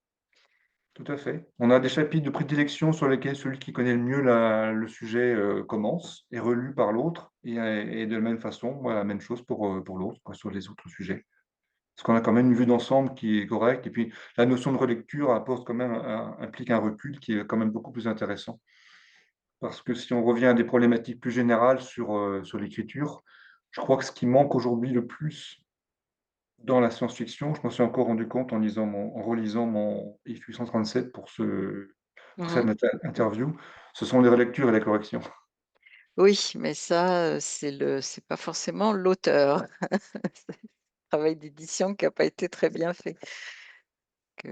tout à fait. On a des chapitres de prédilection sur lesquels celui qui connaît le mieux le sujet, commence, est relu par l'autre et de la même façon, moi, la même chose pour l'autre, quoi, sur les autres sujets. Parce qu'on a quand même une vue d'ensemble qui est correcte et puis la notion de relecture apporte quand même implique un recul qui est quand même beaucoup plus intéressant. Parce que si on revient à des problématiques plus générales sur l'écriture, je crois que ce qui manque aujourd'hui le plus dans la science-fiction, je m'en suis encore rendu compte en relisant mon IF 837 pour cette Mmh. interview, ce sont les relectures et les corrections. Oui, mais ça, c'est pas forcément l'auteur. C'est le travail d'édition qui a pas été très bien fait, que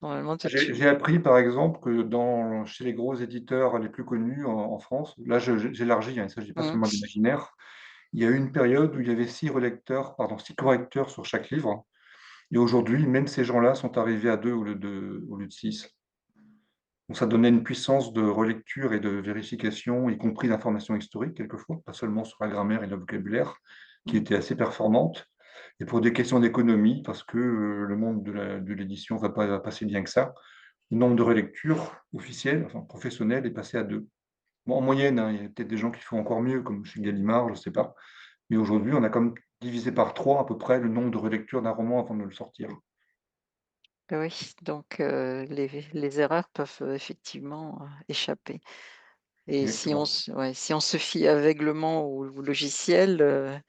normalement toi J'ai tu appris par exemple que chez les gros éditeurs les plus connus en France, là j'élargis, hein, il ne s'agit pas mmh, seulement d'imaginaire, il y a eu une période où il y avait 6 correcteurs sur chaque livre et aujourd'hui, même ces gens-là sont arrivés à 2 au lieu de 6. Donc ça donnait une puissance de relecture et de vérification, y compris d'informations historiques quelquefois, pas seulement sur la grammaire et le vocabulaire, qui mmh. était assez performante. Et pour des questions d'économie, parce que, le monde de l'édition va pas si bien que ça, le nombre de relectures officielles, enfin professionnelles, est passé à 2. Bon, en moyenne, hein, il y a peut-être des gens qui font encore mieux, comme chez Gallimard, je ne sais pas. Mais aujourd'hui, on a comme divisé par 3 à peu près le nombre de relectures d'un roman avant de le sortir. Oui, donc les erreurs peuvent, effectivement, échapper et si on Exactement, se ouais, si on se fie aveuglement au logiciel,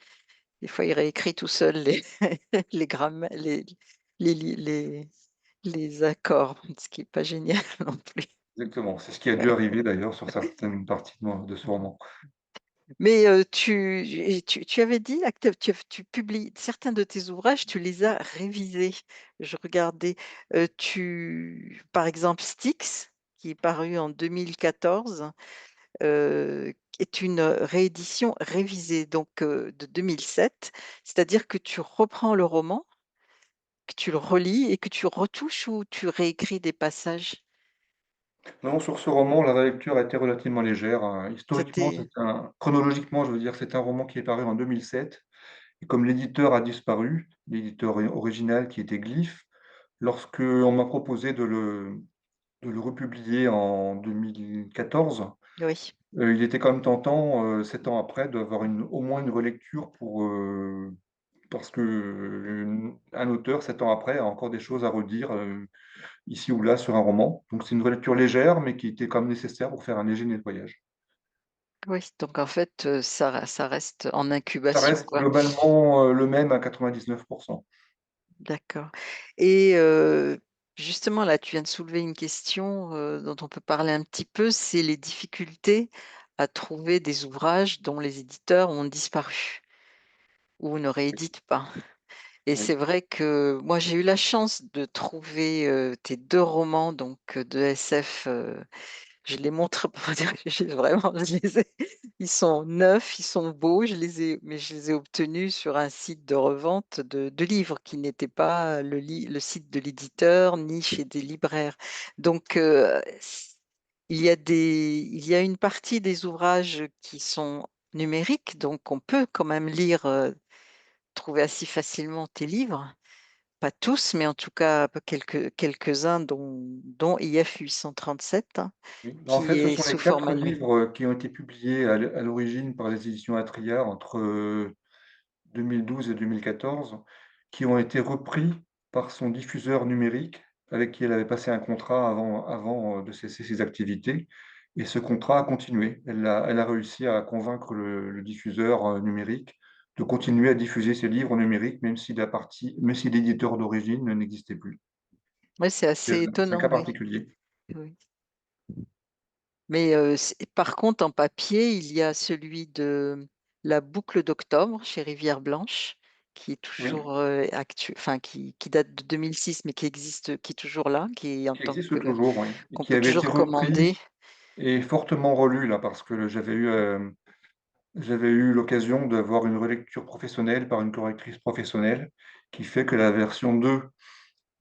des fois il réécrit tout seul les les gramma les accords, ce qui est pas génial non plus. exactement. C'est ce qui a dû arriver d'ailleurs sur certaines parties de ce roman. Mais, tu avais dit là que tu publies certains de tes ouvrages, tu les as révisés. Je regardais, par exemple Styx, qui est paru en 2014, est une, réédition révisée donc, de 2007. C'est-à-dire que tu reprends le roman, que tu le relis et que tu retouches ou tu réécris des passages? Non, sur ce roman, la relecture a été relativement légère, hein. Historiquement, C'était chronologiquement, je veux dire, c'est un roman qui est paru en 2007 et comme l'éditeur a disparu, l'éditeur original qui était Glyph, lorsque on m'a proposé de le republier en 2014, oui, il était quand même tentant, 7 ans après, d'avoir au moins une relecture parce que, un auteur 7 ans après a encore des choses à redire, ici ou là sur un roman. Donc c'est une relecture légère, mais qui était quand même nécessaire pour faire un léger nettoyage. oui, donc en fait, ça reste en Ça incubation, reste quoi. globalement, le même à 99. D'accord et justement là, tu viens de soulever une question, dont on peut parler un petit peu, c'est les difficultés à trouver des ouvrages dont les éditeurs ont disparu ou ne Oui, rééditent pas et c'est oui. vrai que moi, j'ai eu la chance de trouver, tes 2 romans donc de SF, je les montre pour dire que j'ai vraiment je les ai ils sont neufs, ils sont beaux, je les ai obtenus sur un site de revente de livres qui n'était pas le site de l'éditeur, ni chez des libraires. Donc, il y a une partie des ouvrages qui sont numériques, donc on peut quand même lire, trouver assez facilement tes livres. Pas tous, mais en tout cas quelques-uns dont IF 837, hein, Oui. En qui fait, ce est sont les sous 4 format numérique. livres, qui ont été publiés à l'origine par les éditions Atria entre, 2012 et 2014, qui ont été repris par son diffuseur numérique avec qui elle avait passé un contrat avant, de cesser ses activités et ce contrat a continué. Elle a réussi à convaincre le diffuseur, numérique de continuer à diffuser ses livres numériques même si l'éditeur d'origine n'existait plus. Ouais, c'est C'est assez c'est un étonnant, cas oui, particulier. oui. Mais, par contre en papier, il y a celui de La Boucle d'octobre chez Rivière Blanche, qui est Oui, toujours, enfin qui date de 2006, mais qui existe, qui est toujours là, qui est en qui tant existe que toujours, oui, et qu'on qui peut avait été toujours commander. repris et fortement relu là parce que j'avais eu l'occasion d'avoir une relecture professionnelle par une correctrice professionnelle qui fait que la version 2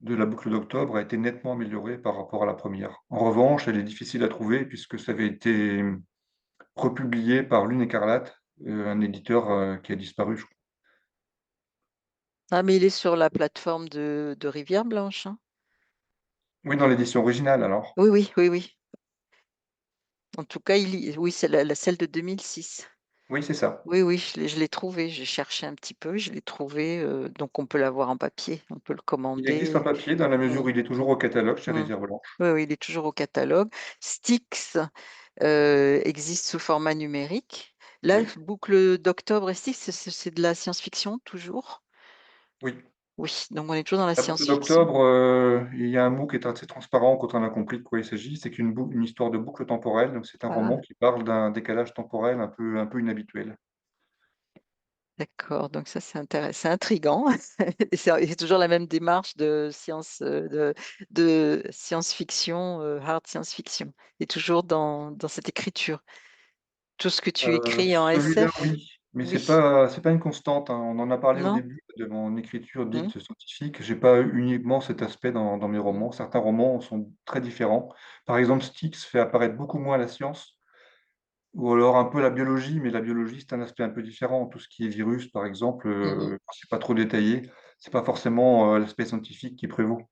de La Boucle d'octobre a été nettement améliorée par rapport à la première. En revanche, elle est difficile à trouver puisque ça avait été republié par Lune Écarlate, un éditeur, qui a disparu, je crois. Ah, mais il est sur la plateforme de Rivière Blanche, hein? Oui, dans l'édition originale alors? Oui, oui, oui, oui. En tout cas, oui, c'est celle de 2006. Oui, c'est ça. Oui, oui, je l'ai trouvé, j'ai cherché un petit peu, je l'ai trouvé, donc on peut l'avoir en papier, on peut le Il existe en commander. papier dans la mesure Mmh, où il est toujours au catalogue chez mmh. Rivière Blanche. Oui, oui, il est toujours au catalogue. Styx, existe sous format numérique. La Oui, Boucle d'octobre et Styx, c'est de la science-fiction toujours? oui. Oui, donc on est toujours dans la La Boucle science-fiction. d'octobre, il y a un mot qui est assez transparent quand on a compris de quoi il s'agit, c'est une histoire de boucle temporelle, donc c'est un Ah, roman qui parle d'un décalage temporel un peu inhabituel. d'accord, donc ça c'est intriguant et c'est toujours la même démarche de science-fiction, hard science-fiction et toujours dans cette écriture. Tout ce que tu écris en Celui-là SF? oui, mais c'est Oui? pas c'est pas une constante, hein. On en a parlé au Non? début de mon écriture Mmh, dite scientifique. J'ai pas uniquement cet aspect dans mes mmh, romans. Certains romans sont très différents. Par exemple, Styx fait apparaître beaucoup moins la science ou alors un peu la biologie, mais la biologie, c'est un aspect un peu différent. Tout ce qui est virus, par exemple, mmh mh. quand c'est pas trop détaillé, c'est pas forcément, l'aspect scientifique qui prévaut.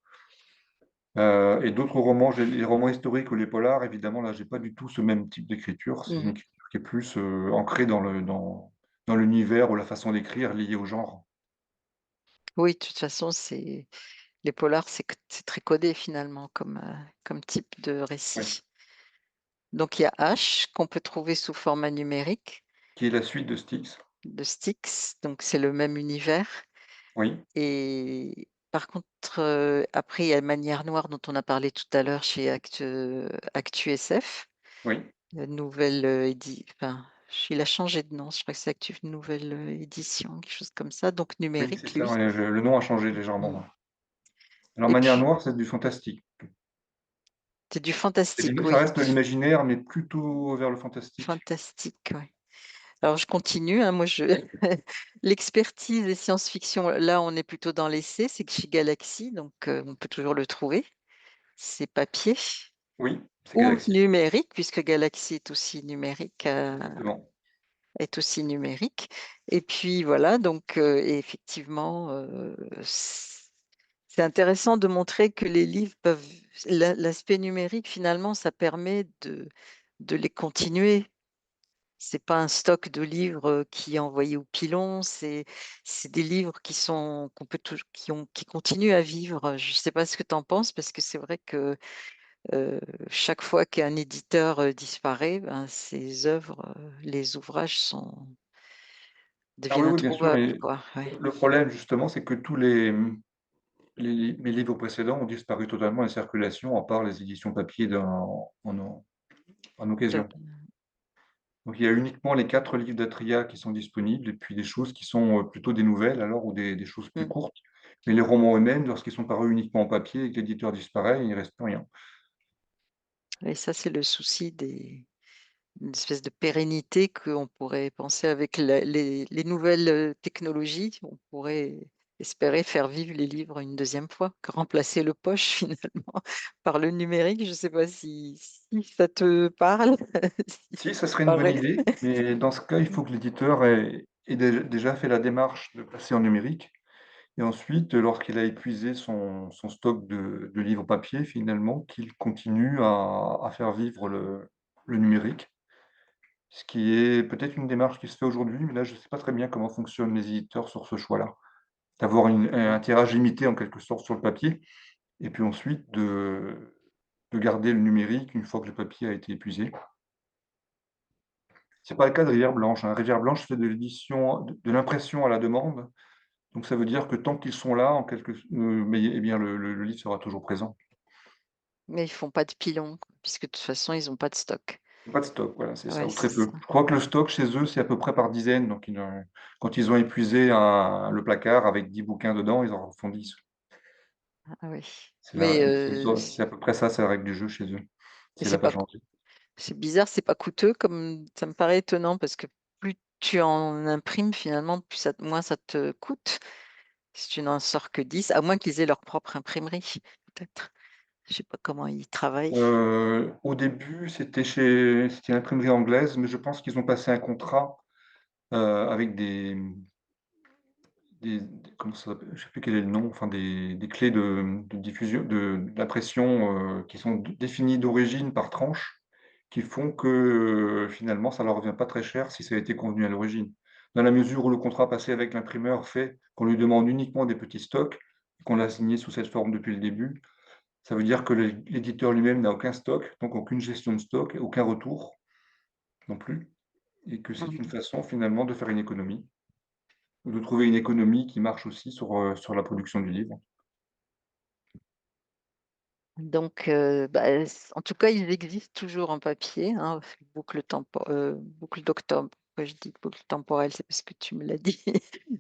Et d'autres romans, j'ai les romans historiques ou les polars, évidemment, là, j'ai pas du tout ce même type d'écriture. C'est une Mmh. écriture qui est plus, ancrée dans l'univers ou la façon d'écrire liée au genre. Oui, de toute façon, c'est les polars, c'est très codé finalement comme type de Oui, récit. Donc il y a H qu'on peut trouver sous format numérique, qui est la suite de Styx. de Styx, donc c'est le même univers Oui, et par contre, après il y a Manière Noire dont on a parlé tout à l'heure chez Actu SF, oui, nouvelle, enfin, il a changé de nom, je crois que c'est Actu Nouvelle, Édition, quelque chose comme ça, donc oui, c'est numérique ça, lui. ouais, le nom a changé légèrement, Mmh ouais. Alors et Manière puis Noire, c'est du fantastique. c'est du fantastique, Ça oui, reste de l'imaginaire, mais plutôt vers le fantastique. fantastique, ouais. Alors je continue, hein, moi je l'expertise et science-fiction, là, on est plutôt dans l'essai, c'est que chez Galaxy, donc on peut toujours le trouver. C'est papier Oui, c'est ou Galaxy, numérique, puisque Galaxy exactement. est aussi numérique et puis voilà, donc et effectivement, c'est intéressant de montrer que les livres peuvent l'aspect numérique, finalement, ça permet de les continuer. C'est pas un stock de livres, qui est envoyé au pilon, c'est des livres qu'on peut touj qui continuent à vivre. Je ne sais pas ce que tu en penses parce que c'est vrai que, chaque fois qu'un éditeur, disparaît, ben, ses œuvres, les ouvrages Ah deviennent oui, oui, bien sûr, introuvables, mais quoi, ouais. le problème justement, c'est que tous mes livres précédents ont disparu totalement des circulations, à part les éditions papier en occasion. Donc il y a uniquement les 4 livres d'Atria qui sont disponibles et puis des choses qui sont, plutôt des nouvelles alors ou des choses plus Mmh courtes. Mais les romans eux-mêmes, lorsqu'ils sont parus uniquement en papier et que l'éditeur disparaît, il ne reste plus rien. et ça, c'est le souci des une espèce de pérennité qu'on pourrait penser avec la les nouvelles, technologies, on pourrait espérer faire vivre les livres une deuxième fois, que remplacer le poche finalement par le numérique. Je ne sais pas si ça te parle? Si Si, ça ça te serait une bonne paraît? idée, mais dans ce cas, il faut que l'éditeur ait déjà fait la démarche de passer en numérique et ensuite, lorsqu'il a épuisé son stock de livres papier, finalement, qu'il continue à faire vivre le numérique. Ce qui est peut-être une démarche qui se fait aujourd'hui, mais là, je ne sais pas très bien comment fonctionnent les éditeurs sur ce choix-là. D'avoir un tirage limité en quelque sorte sur le papier et puis ensuite de garder le numérique une fois que le papier a été épuisé. C'est pas le cas de Rivière Blanche, hein. Rivière Blanche fait de l'édition de l'impression à la demande, donc ça veut dire que tant qu'ils sont là, en quelque s mais eh bien le livre sera toujours présent. Mais ils font pas de pilon, puisque de toute façon, ils ont pas de stock. Pas de stock, voilà, c'est ça, Ouais, ou c'est très peu. ça. Je crois que le stock chez eux, c'est à peu près par dizaines, donc quand ils ont épuisé le placard avec 10 bouquins dedans, ils en refont 10. Ah oui. C'est Mais la c'est à peu près ça, c'est la règle du jeu chez eux, mais si elle a pas changé. c'est bizarre, c'est pas coûteux comme ça me paraît étonnant parce que plus tu en imprimes finalement, plus ça moins ça te coûte. Si tu n'en sors que 10, à moins qu'ils aient leur propre imprimerie, peut-être. Je sais pas comment ils travaillent. Au début, c'était une imprimerie anglaise, mais je pense qu'ils ont passé un contrat, avec comment ça s'appelle? Je sais plus quel est le nom, enfin des clés de diffusion d'impression, qui sont définies d'origine par tranche, qui font que, finalement, ça leur revient pas très cher si ça a été convenu à l'origine. Dans la mesure où le contrat passé avec l'imprimeur fait qu'on lui demande uniquement des petits stocks, et qu'on l'a signé sous cette forme depuis le début, ça veut dire que l'éditeur lui-même n'a aucun stock, donc aucune gestion de stock, aucun retour non plus, et que c'est une Mmh. façon finalement de faire une économie, ou de trouver une économie qui marche aussi sur la production du livre. Donc bah, en tout cas, ils existent toujours en papier, hein, Boucle d'octobre. Pourquoi je dis boucle temporelle? C'est parce que tu me l'as dit.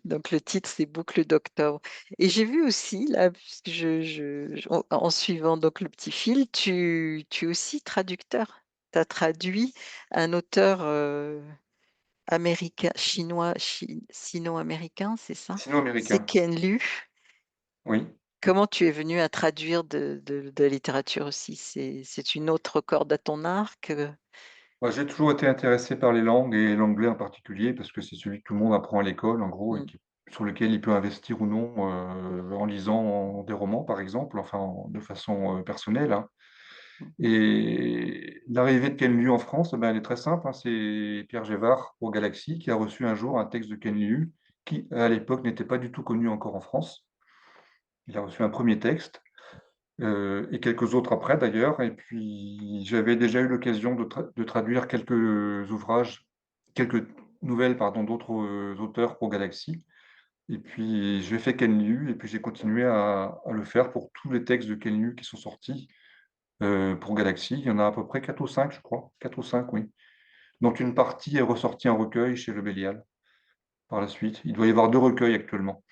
Donc le titre, c'est Boucle d'octobre et j'ai vu aussi là, puisque en suivant donc le petit fil, tu es aussi traducteur. Tu as traduit un auteur, américain chinois sino-américain, c'est ça? C'est Sino-américain, Ken Liu. oui. Comment tu es venu à traduire de la littérature aussi? C'est une autre corde à ton arc, Moi, j'ai toujours été intéressé par les langues et l'anglais en particulier, parce que c'est celui que tout le monde apprend à l'école, en gros, et Mmh. sur lequel il peut investir ou non, en lisant des romans, par exemple, enfin, de façon, personnelle, hein. Mmh. Et l'arrivée de Ken Liu en France, eh ben, elle est très simple, hein, c'est Pierre Gévard pour Galaxy qui a reçu un jour un texte de Ken Liu qui, à l'époque, n'était pas du tout connu encore en France. Il a reçu un premier texte, et quelques autres après d'ailleurs et puis j'avais déjà eu l'occasion de traduire quelques ouvrages, quelques nouvelles pardon, d'autres, auteurs pour Galaxy et puis j'ai fait Ken Liu et puis j'ai continué à le faire pour tous les textes de Ken Liu qui sont sortis, pour Galaxy. Il y en a à peu près 4 ou 5 je crois, 4 ou 5 oui, dont une partie est ressortie en recueil chez Le Bélial par la suite. Il doit y avoir 2 recueils actuellement.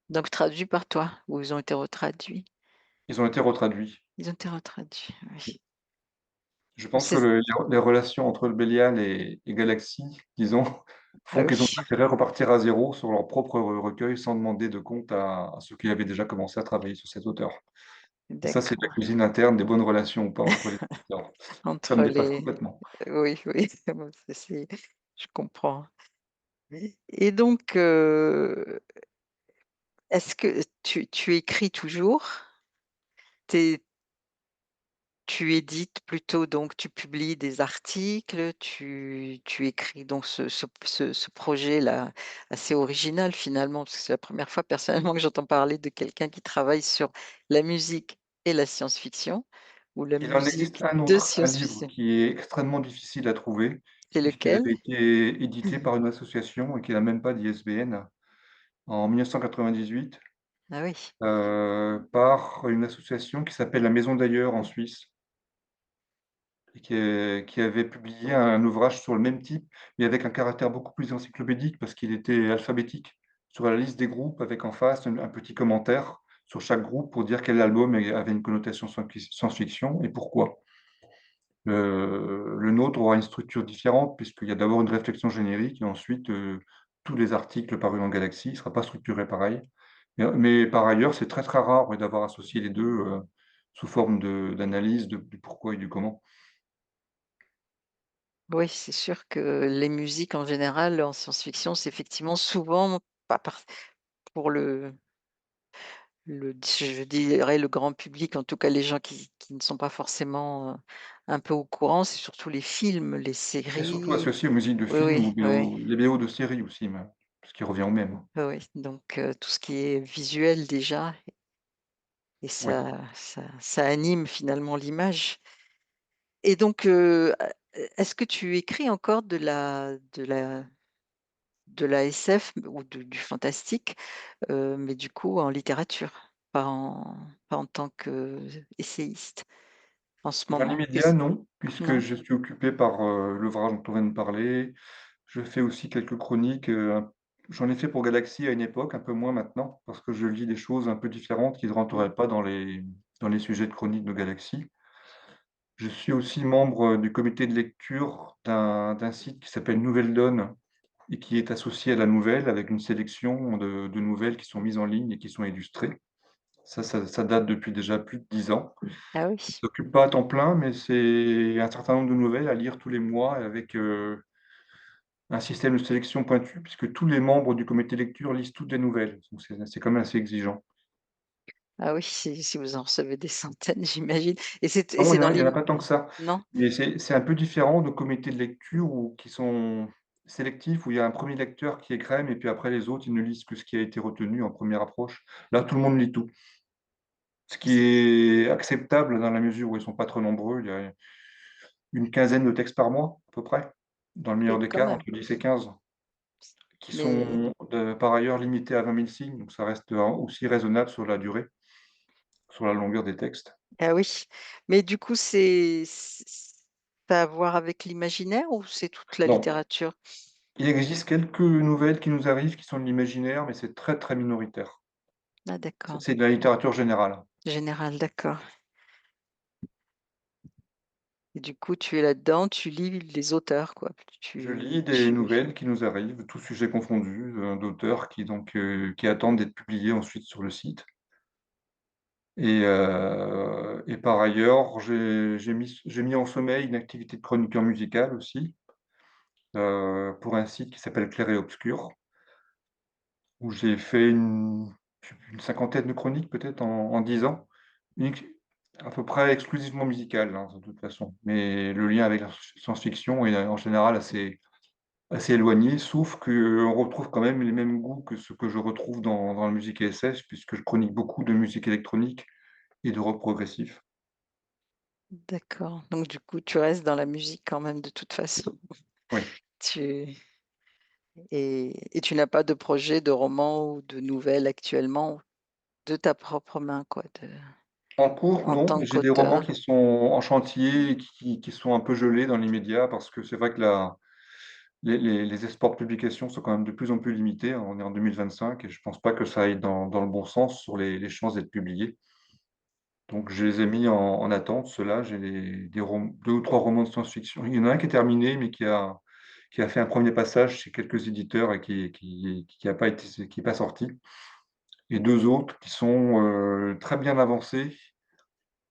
Donc traduits par toi ou ils ont été retraduits? Ils ont été retraduits. Ils ont été retraduits, oui. Je pense que C'est les relations entre le Bélial et Galaxy, disons, ah font qu'ils ont oui, préféré repartir à zéro sur leur propre recueil sans demander de compte à ceux qui avaient déjà commencé à travailler sur cet auteur. Et ça, c'est la d'accord. cuisine interne des bonnes relations ou pas entre les éditeurs. Ça me Entre dépasse les complètement. oui, oui, bon, c'est je comprends. Et donc, est-ce que tu écris toujours? Tu Tu édites plutôt, donc tu publies des articles, tu écris donc ce projet-là, assez original finalement, parce que c'est la première fois personnellement que j'entends parler de quelqu'un qui travaille sur la musique et la science-fiction, ou la Il en existe musique un de autre, un livre science-fiction. qui est extrêmement difficile à trouver, C'est puisqu'il lequel? avait été édité par une association et qu'il n'a même pas d'ISBN en 1998, Ah oui. par une association qui s'appelle la Maison d'Ailleurs en Suisse. Et qui avait publié un ouvrage sur le même type, mais avec un caractère beaucoup plus encyclopédique parce qu'il était alphabétique, sur la liste des groupes avec en face un petit commentaire sur chaque groupe pour dire quel album avait une connotation science-fiction et pourquoi. Le nôtre aura une structure différente puisqu'il y a d'abord une réflexion générique et ensuite, tous les articles parus dans Galaxy, il ne sera pas structuré pareil. Mais par ailleurs, c'est très, très rare, ouais, d'avoir associé les 2 sous forme d'analyse du pourquoi et du comment. Oui, c'est sûr que les musiques en général, en science-fiction, c'est effectivement souvent pas par pour je dirais le grand public, en tout cas les gens qui ne sont pas forcément, un peu au courant, c'est surtout les films, les Et surtout séries. associé aux musiques de Oui, films oui, ou oui, BO les BO de séries aussi même, ce qui revient au même. oui, oui, donc tout ce qui est visuel déjà et Oui. ça anime finalement l'image et donc est-ce que tu écris encore de la SF ou du fantastique, mais du coup en littérature, pas en tant qu'essayiste en ce Dans moment? l'immédiat, non, puisque Non? je suis occupé par, l'ouvrage dont on vient de parler. Je fais aussi quelques chroniques, j'en ai fait pour Galaxy à une époque, un peu moins maintenant, parce que je lis des choses un peu différentes qui ne Mmh. rentreraient pas dans les sujets de chronique de Galaxy. Je suis aussi membre, du comité de lecture d'un site qui s'appelle Nouvelle Donne et qui est associé à La Nouvelle avec une sélection de nouvelles qui sont mises en ligne et qui sont illustrées. Ça date depuis déjà plus de 10 ans. Ah Ça oui. s'occupe pas à temps plein, mais c'est un certain nombre de nouvelles à lire tous les mois avec, un système de sélection pointu puisque tous les membres du comité lecture lisent toutes les nouvelles. Donc c'est quand même assez exigeant. Ah oui, si vous en recevez des centaines, j'imagine et c'est et Non, c'est dans il y en a l'im pas tant que ça, non? mais c'est un peu différent de comités de lecture où qui sont sélectifs, où il y a un premier lecteur qui écrème et puis après les autres, ils ne lisent que ce qui a été retenu en première approche. Là, tout le monde lit tout, ce qui C'est est acceptable dans la mesure où ils sont pas trop nombreux. Il y a une quinzaine de textes par mois, à peu près, dans le meilleur oui, des quand cas, même. entre 10 et 15, qui Mais sont par ailleurs limités à 20 000 signes, donc ça reste aussi raisonnable sur la durée, sur la longueur des textes. ah oui, mais du coup, ça a à voir avec l'imaginaire ou c'est toute la Non, littérature? il existe quelques nouvelles qui nous arrivent qui sont de l'imaginaire, mais c'est très, très minoritaire. Ah d'accord, C'est de la littérature générale. général, d'accord et du coup, tu es là-dedans, tu lis les auteurs, quoi? Je lis des nouvelles qui nous arrivent, tous sujets confondus, d'auteurs qui attendent d'être publiés ensuite sur le site. Et par ailleurs, j'ai mis en sommeil une activité de chroniqueur musical aussi, pour un site qui s'appelle Clair et Obscur, où j'ai fait je sais plus, une cinquantaine de chroniques peut-être en 10 ans. Unique À peu près exclusivement musicales, hein, de toute façon. Mais le lien avec la science-fiction est en général assez éloigné, sauf qu'on retrouve quand même les mêmes goûts que ce que je retrouve dans la musique SF, puisque je chronique beaucoup de musique électronique et de rock progressif. D'accord, donc du coup, tu restes dans la musique quand même de toute façon. Oui. Tu et tu n'as pas de projet de roman ou de nouvelle actuellement de ta propre main quoi, En cours, en non, tant mais j'ai des romans qu'auteur? qui sont en chantier et qui sont un peu gelés dans l'immédiat parce que c'est vrai que les espoirs de publication sont quand même de plus en plus limités. On est en 2025 et je pense pas que ça aille dans le bon sens sur les chances d'être publiés. Donc je les ai mis en attente, ceux-là. J'ai des 2 ou 3 romans de science-fiction. Il y en a un qui est terminé, mais qui a fait un premier passage chez quelques éditeurs et qui a pas été qui est pas sorti, et 2 autres qui sont, très bien avancés,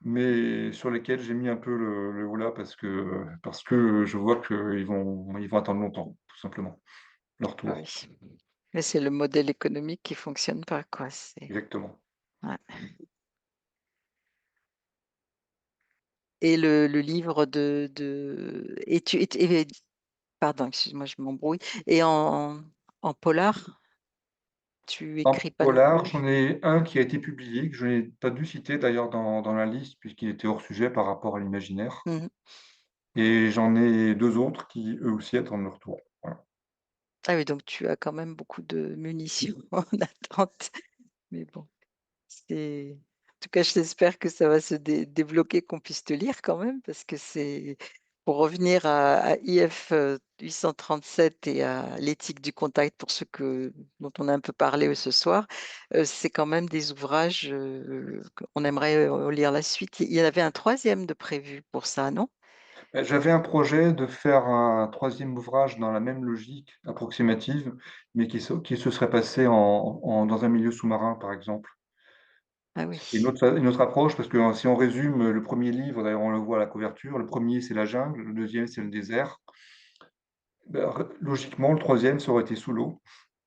mais sur lesquels j'ai mis un peu le holà parce que je vois qu'ils vont attendre longtemps, tout simplement, leur Ah tour. oui, mais c'est le modèle économique qui fonctionne pas quoi, Exactement. ouais. Et le livre et tu et pardon, excuse-moi, je m'embrouille et en polar, tu En écris pas non polar, plus? j'en ai un qui a été publié, que je n'ai pas dû citer d'ailleurs dans la liste puisqu'il était hors sujet par rapport à l'imaginaire, Mmh. et j'en ai 2 autres qui, eux aussi, attendent leur tour. Voilà. Ah oui, donc tu as quand même beaucoup de munitions en attente, mais bon, c'est en tout cas, j'espère que ça va se débloquer, qu'on puisse te lire quand même parce que c'est pour revenir à IF, 837 et à l'éthique du contact pour ceux dont on a un peu parlé, ce soir, c'est quand même des ouvrages, qu'on aimerait, lire la suite. Il y en avait un troisième de prévu pour ça, non? J'avais un projet de faire un troisième ouvrage dans la même logique approximative, mais qui se serait passé dans un milieu sous-marin, par exemple. Ah C'était oui. une autre approche parce que, si on résume, le premier livre, d'ailleurs on le voit à la couverture, le premier c'est la jungle, le deuxième c'est le désert. Bah, r logiquement, le troisième ça aurait été sous l'eau.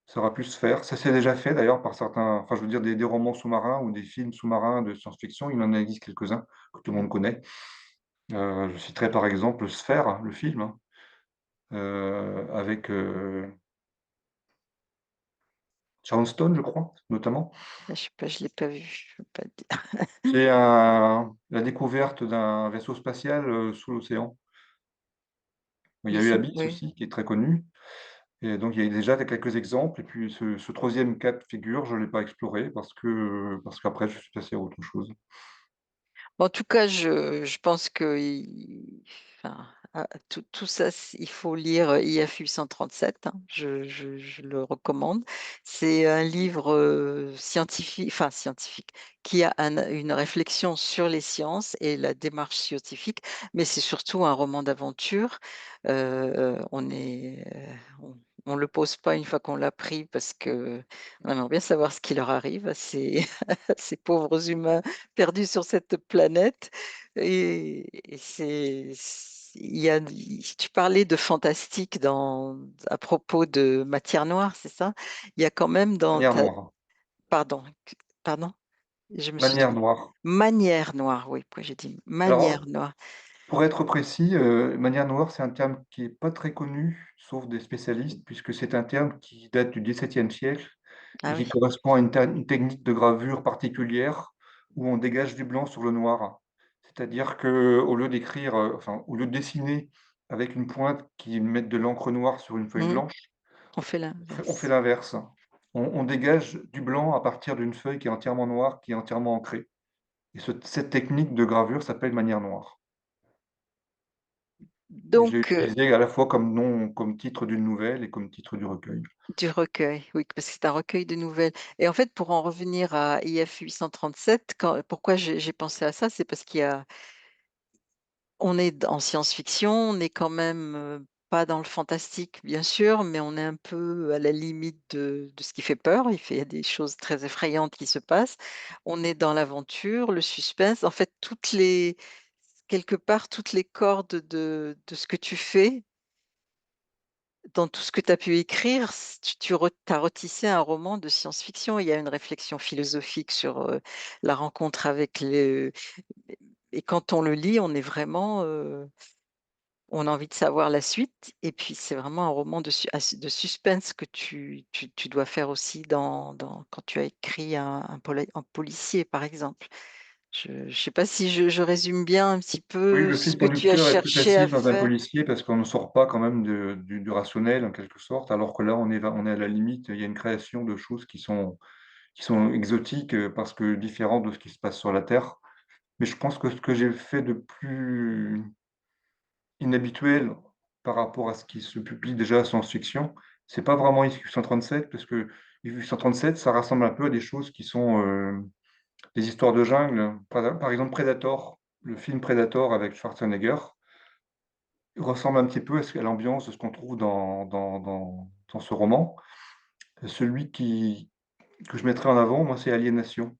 Ça aurait pu se faire. Ça s'est déjà fait d'ailleurs par certains, enfin je veux dire des romans sous-marins ou des films sous-marins de science-fiction, il en existe quelques-uns que tout le Mmh. monde connaît. Je citerai par exemple Sphère, le film, hein, avec, Sharon Stone, je crois, notamment. Ah, je sais pas, je l'ai pas vu, je peux pas te dire. C'est la découverte d'un vaisseau spatial, sous l'océan. Il y a eu Ils ont Abyss oui. aussi qui est très connu, et donc il y a déjà quelques exemples, et puis ce 3e cas de figure, je ne l'ai pas exploré parce qu'après je suis passé à autre chose. En tout cas, je pense que enfin, tout ça, il faut lire, IF 837, hein, je le recommande. C'est un livre, scientifique, qui a une réflexion sur les sciences et la démarche scientifique, mais c'est surtout un roman d'aventure. On le pose pas une fois qu'on l'a pris parce qu'on aimerait bien savoir ce qui leur arrive à ces à ces pauvres humains perdus sur cette planète et il y a tu parlais de fantastique à propos de Matière noire, c'est ça? Il y a quand même dans Manière ta noire. pardon, pardon? Je me suis Manière trompée. noire. Manière noire, oui, pourquoi j'ai dit Alors, Manière noire. pour être précis, manière noire, c'est un terme qui est pas très connu, sauf des spécialistes, puisque c'est un terme qui date du XVIIe siècle et Ah qui oui. correspond à une technique de gravure particulière où on dégage du blanc sur le noir. C'est-à-dire qu'au lieu d'écrire, enfin, au lieu de dessiner avec une pointe qui met de l'encre noire sur une feuille Mmh. blanche, On fait on fait l'inverse. l'inverse. On dégage du blanc à partir d'une feuille qui est entièrement noire, qui est entièrement ancrée, et cette technique de gravure s'appelle manière noire. Et j'ai Donc utilisé à la fois comme nom, comme titre d'une nouvelle et comme titre du recueil. du recueil, oui, parce que c'est un recueil de nouvelles et en fait, pour en revenir à IF 837, pourquoi j'ai pensé à ça, c'est parce on est en science-fiction, on est quand même, pas dans le fantastique, bien sûr, mais on est un peu à la limite de ce qui fait peur. Il y a des choses très effrayantes qui se passent. On est dans l'aventure, le suspense, en fait, quelque part, toutes les cordes de ce que tu fais, dans tout ce que tu as pu écrire, tu as retissé un roman de science-fiction. Il y a une réflexion philosophique sur, la rencontre avec le et quand on le lit, on est vraiment, on a envie de savoir la suite et puis c'est vraiment un roman de suspense que tu dois faire aussi dans quand tu as écrit un policier, par exemple. Je ne sais pas si je résume bien un petit Oui, peu le ce fil que tu as conducteur est plus cherché à facile dans un faire. policier parce qu'on ne sort pas quand même du rationnel en quelque sorte, alors que là, on est à la limite, il y a une création de choses qui sont exotiques, parce que différentes de ce qui se passe sur la Terre. Mais je pense que ce que j'ai fait de plus inhabituel par rapport à ce qui se publie déjà en science-fiction, c'est pas vraiment X-837 parce que X-837, ça rassemble un peu à des choses qui sont, des histoires de jungle. Par exemple, Predator, le film Predator avec Schwarzenegger, ressemble un petit peu à l'ambiance de ce qu'on trouve dans ce roman. Celui que je mettrais en avant, moi, c'est Aliénation,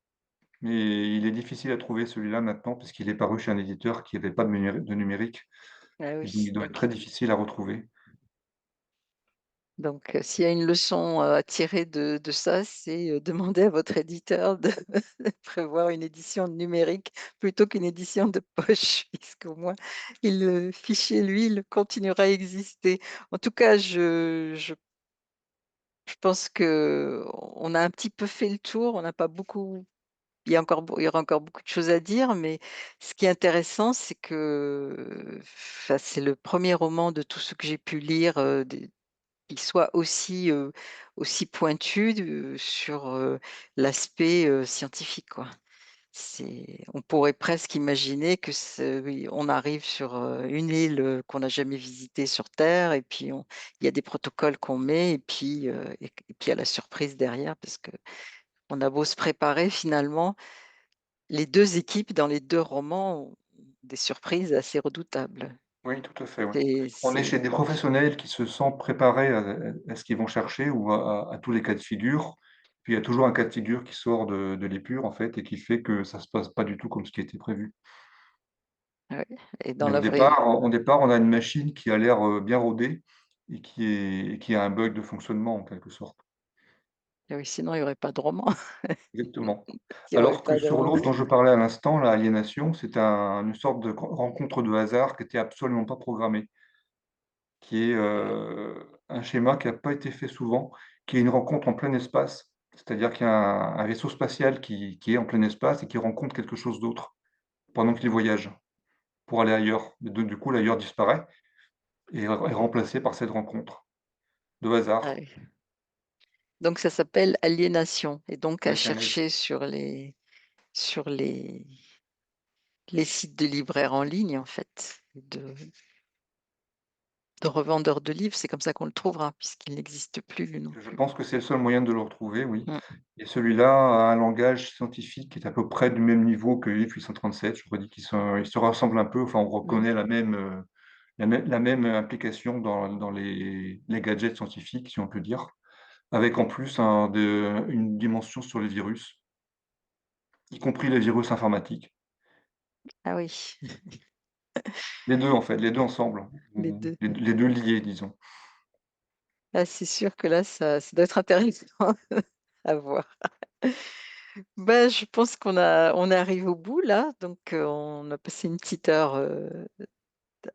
mais il est difficile à trouver celui-là maintenant parce qu'il est paru chez un éditeur qui avait pas de numérique Ah et donc oui, il doit être très difficile à retrouver. s'il y a une leçon, à tirer de ça, c'est, demander à votre éditeur de prévoir une édition numérique plutôt qu'une édition de poche, puisqu'au moins le fichier, lui, il continuera à exister. En tout cas, je pense qu'on a un petit peu fait le tour, on n'a pas beaucoup il y aura encore beaucoup de choses à dire, mais ce qui est intéressant, c'est que, enfin, c'est le premier roman de tout ce que j'ai pu lire, qui soit aussi pointu sur, l'aspect, scientifique, quoi. On pourrait presque imaginer que oui, on arrive sur, une île, qu'on n'a jamais visitée sur terre et puis il y a des protocoles qu'on met et puis il y a la surprise derrière parce qu'on a beau se préparer finalement, les 2 équipes dans les 2 romans ont des surprises assez redoutables. Oui, tout à fait, oui. On est chez C'est des professionnels qui se sentent préparés à ce qu'ils vont chercher ou à tous les cas de figure. Puis il y a toujours un cas de figure qui sort de l'épure, en fait, et qui fait que ça se passe pas du tout comme ce qui était prévu. ouais et dans Mais au la vraie départ au départ, on a une machine qui a l'air, bien rodée et qui a un bug de fonctionnement, en quelque sorte. oui, sinon il y aurait pas de roman. Exactement. Il y aurait Alors que pas de sur roman. l'autre dont je parlais à l'instant, là, Aliénation, c'est une sorte de rencontre de hasard qui était absolument pas programmée. Qui est, un schéma qui a pas été fait souvent, qui est une rencontre en plein espace. C'est-à-dire qu'il y a un vaisseau spatial qui est en plein espace et qui rencontre quelque chose d'autre pendant qu'il voyage pour aller ailleurs. Et donc du coup, l'ailleurs disparaît et est remplacé par cette rencontre, de hasard. Ouais. Donc ça s'appelle Aliénation et donc à Oui, c'est un S. chercher sur les sites de libraires en ligne en fait, de revendeurs de livres, c'est comme ça qu'on le trouvera puisqu'il n'existe plus non Je plus. pense que c'est le seul moyen de le retrouver, oui, Mmh, et celui-là a un langage scientifique qui est à peu près du même niveau que If 837. Je redis ils se ressemblent un peu, enfin on mmh. reconnaît la même implication dans les gadgets scientifiques, si on peut dire, avec en plus une dimension sur les virus, y compris les virus informatiques. Ah oui, Les 2 en fait, les 2 ensemble, les ou 2. les 2 liés disons. Ah c'est sûr que là ça doit être intéressant à voir. Ben, je pense on arrive au bout là, donc on a passé une petite heure,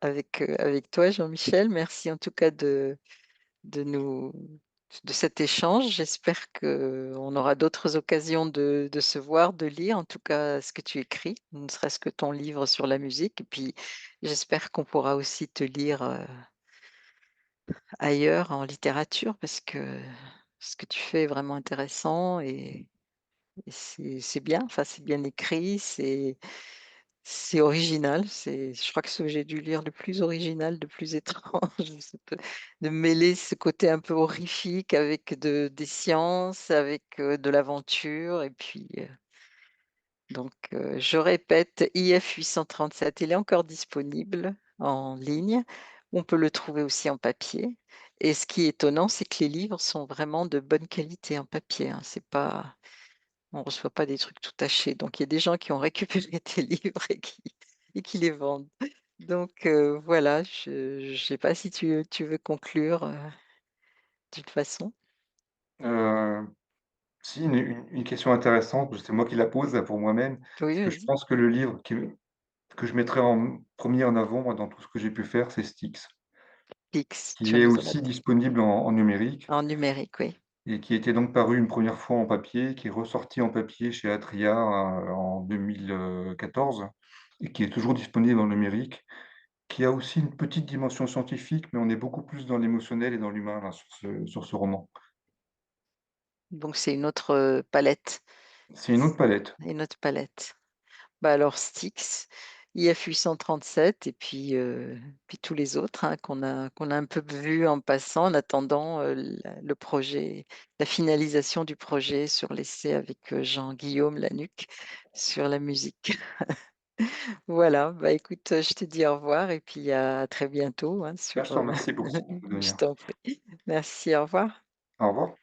avec toi Jean-Michel. Merci en tout cas de nous de cet échange. J'espère qu'on aura d'autres occasions de se voir, de lire en tout cas ce que tu écris, ne serait-ce que ton livre sur la musique et puis j'espère qu'on pourra aussi te lire, ailleurs en littérature parce que ce que tu fais est vraiment intéressant et c'est bien, enfin c'est bien écrit, c'est original, je crois que ce que j'ai dû lire le plus original, le plus étrange, de mêler ce côté un peu horrifique avec des sciences, avec, de l'aventure et puis, je répète, IF 837, il est encore disponible en ligne. On peut le trouver aussi en papier et ce qui est étonnant, c'est que les livres sont vraiment de bonne qualité en papier, hein. C'est pas On reçoit pas des trucs tout tachés, donc il y a des gens qui ont récupéré tes livres et qui les vendent. Donc voilà, je sais pas si tu veux conclure, d'une façon? Heu, si une question intéressante, c'est moi qui la pose là pour moi-même, Oui, c'est que je vas-y. pense que le livre que je mettrais en 1er en avant, moi, dans tout ce que j'ai pu faire, c'est Styx, X, tu qui vas est nous en aussi apprendre. disponible en numérique En numérique, oui. et qui était donc paru une première fois en papier, qui est ressorti en papier chez Atria, en 2014 et qui est toujours disponible en numérique, qui a aussi une petite dimension scientifique, mais on est beaucoup plus dans l'émotionnel et dans l'humain là sur ce roman. Donc c'est une autre, palette. C'est une autre palette. Une autre palette. Bah, alors Styx, IF 837 et puis tous les autres, hein, qu'on a un peu vus en passant en attendant, le projet, la finalisation du projet sur l'essai avec, Jean-Guillaume Lanuc sur la musique. Voilà, bah, écoute, je te dis au revoir et puis à très bientôt, hein, Bah, je sur, te remercie beaucoup, je Sonia. t'en prie. Merci, au revoir. Au revoir.